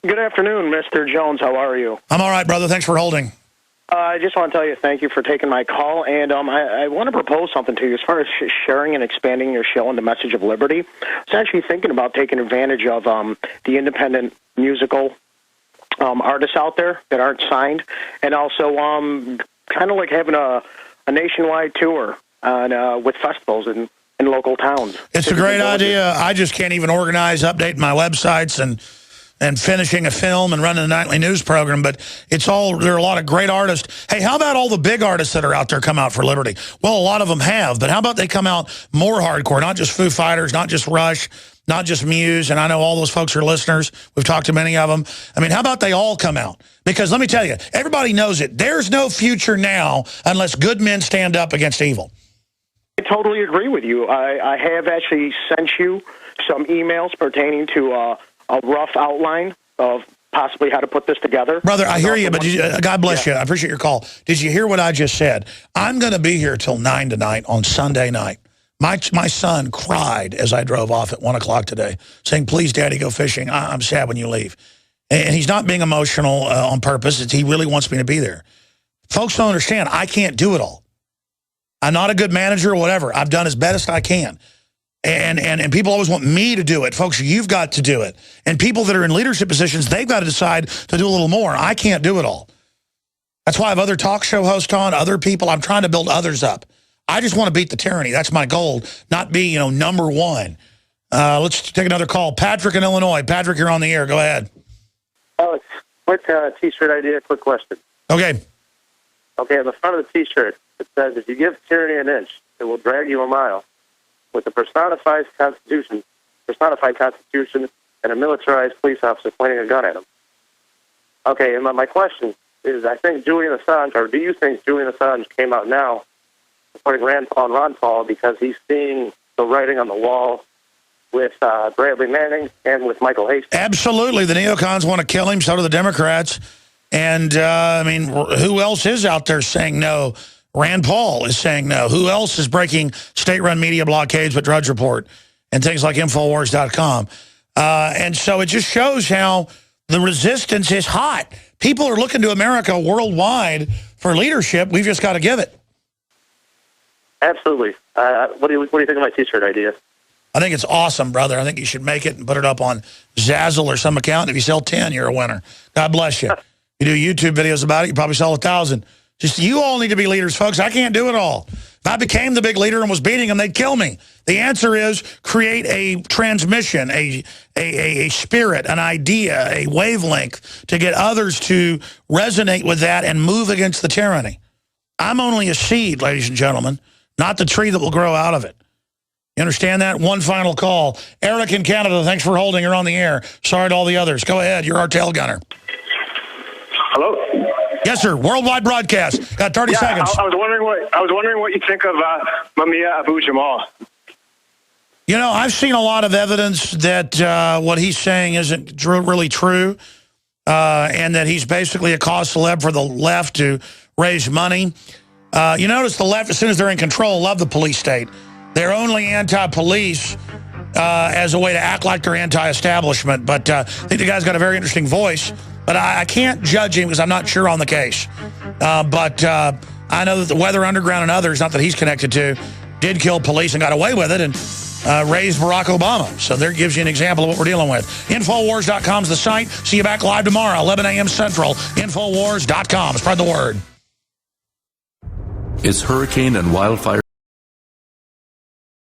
Good afternoon, Mr. Jones. How are you? I'm all right, brother. Thanks for holding. I just want to tell you thank you for taking my call, and I want to propose something to you as far as sharing and expanding your show and the message of liberty. I was actually thinking about taking advantage of the independent musical artists out there that aren't signed, and also kind of like having a nationwide tour on, with festivals in local towns. It's a great idea. I just can't even organize, updating my websites and finishing a film and running a nightly news program, but there are a lot of great artists. Hey, how about all the big artists that are out there come out for liberty? Well, a lot of them have, but how about they come out more hardcore, not just Foo Fighters, not just Rush, not just Muse, and I know all those folks are listeners. We've talked to many of them. I mean, how about they all come out? Because let me tell you, everybody knows it. There's no future now unless good men stand up against evil. I totally agree with you. I have actually sent you some emails pertaining to a rough outline of possibly how to put this together. Brother, I hear you, but God bless you. I appreciate your call. Did you hear what I just said? I'm going to be here till 9 tonight on Sunday night. My son cried as I drove off at 1 o'clock today, saying, please, Daddy, go fishing. I'm sad when you leave. And he's not being emotional on purpose. He really wants me to be there. Folks don't understand. I can't do it all. I'm not a good manager or whatever. I've done as best I can. And people always want me to do it. Folks, you've got to do it. And people that are in leadership positions, they've got to decide to do a little more. I can't do it all. That's why I have other talk show hosts on, other people. I'm trying to build others up. I just want to beat the tyranny. That's my goal, not be, number one. Let's take another call. Patrick in Illinois. Patrick, you're on the air. Go ahead. Alex, quick T-shirt idea, quick question. Okay. Okay, on the front of the T-shirt, it says, if you give tyranny an inch, it will drag you a mile. With a personified constitution, and a militarized police officer pointing a gun at him. Okay, and my question is, I think Julian Assange, or do you think Julian Assange came out now supporting Ron Paul because he's seeing the writing on the wall with Bradley Manning and with Michael Hastings? Absolutely. The neocons want to kill him, so do the Democrats. And, I mean, who else is out there saying no? Rand Paul is saying no. Who else is breaking state-run media blockades but Drudge Report and things like Infowars.com? And so it just shows how the resistance is hot. People are looking to America worldwide for leadership. We've just got to give it. Absolutely. What do you think of my T-shirt idea? I think it's awesome, brother. I think you should make it and put it up on Zazzle or some account. If you sell 10, you're a winner. God bless you. You do YouTube videos about it, you probably sell 1,000. Just you all need to be leaders, folks. I can't do it all. If I became the big leader and was beating them, they'd kill me. The answer is create a transmission, a spirit, an idea, a wavelength to get others to resonate with that and move against the tyranny. I'm only a seed, ladies and gentlemen, not the tree that will grow out of it. You understand that? One final call. Eric in Canada, thanks for holding. You're on the air. Sorry to all the others. Go ahead. You're our tail gunner. Hello? Yes, sir. Worldwide broadcast. Got 30 seconds. I was wondering what you think of Mumia Abu-Jamal. You know, I've seen a lot of evidence that what he's saying isn't really true, and that he's basically a cause celeb for the left to raise money. You notice the left, as soon as they're in control, love the police state. They're only anti-police as a way to act like they're anti-establishment. But I think the guy's got a very interesting voice. But I can't judge him because I'm not sure on the case. But I know that the Weather Underground and others, not that he's connected to, did kill police and got away with it and raised Barack Obama. So there gives you an example of what we're dealing with. Infowars.com is the site. See you back live tomorrow, 11 a.m. Central. Infowars.com. Spread the word. It's hurricane and wildfire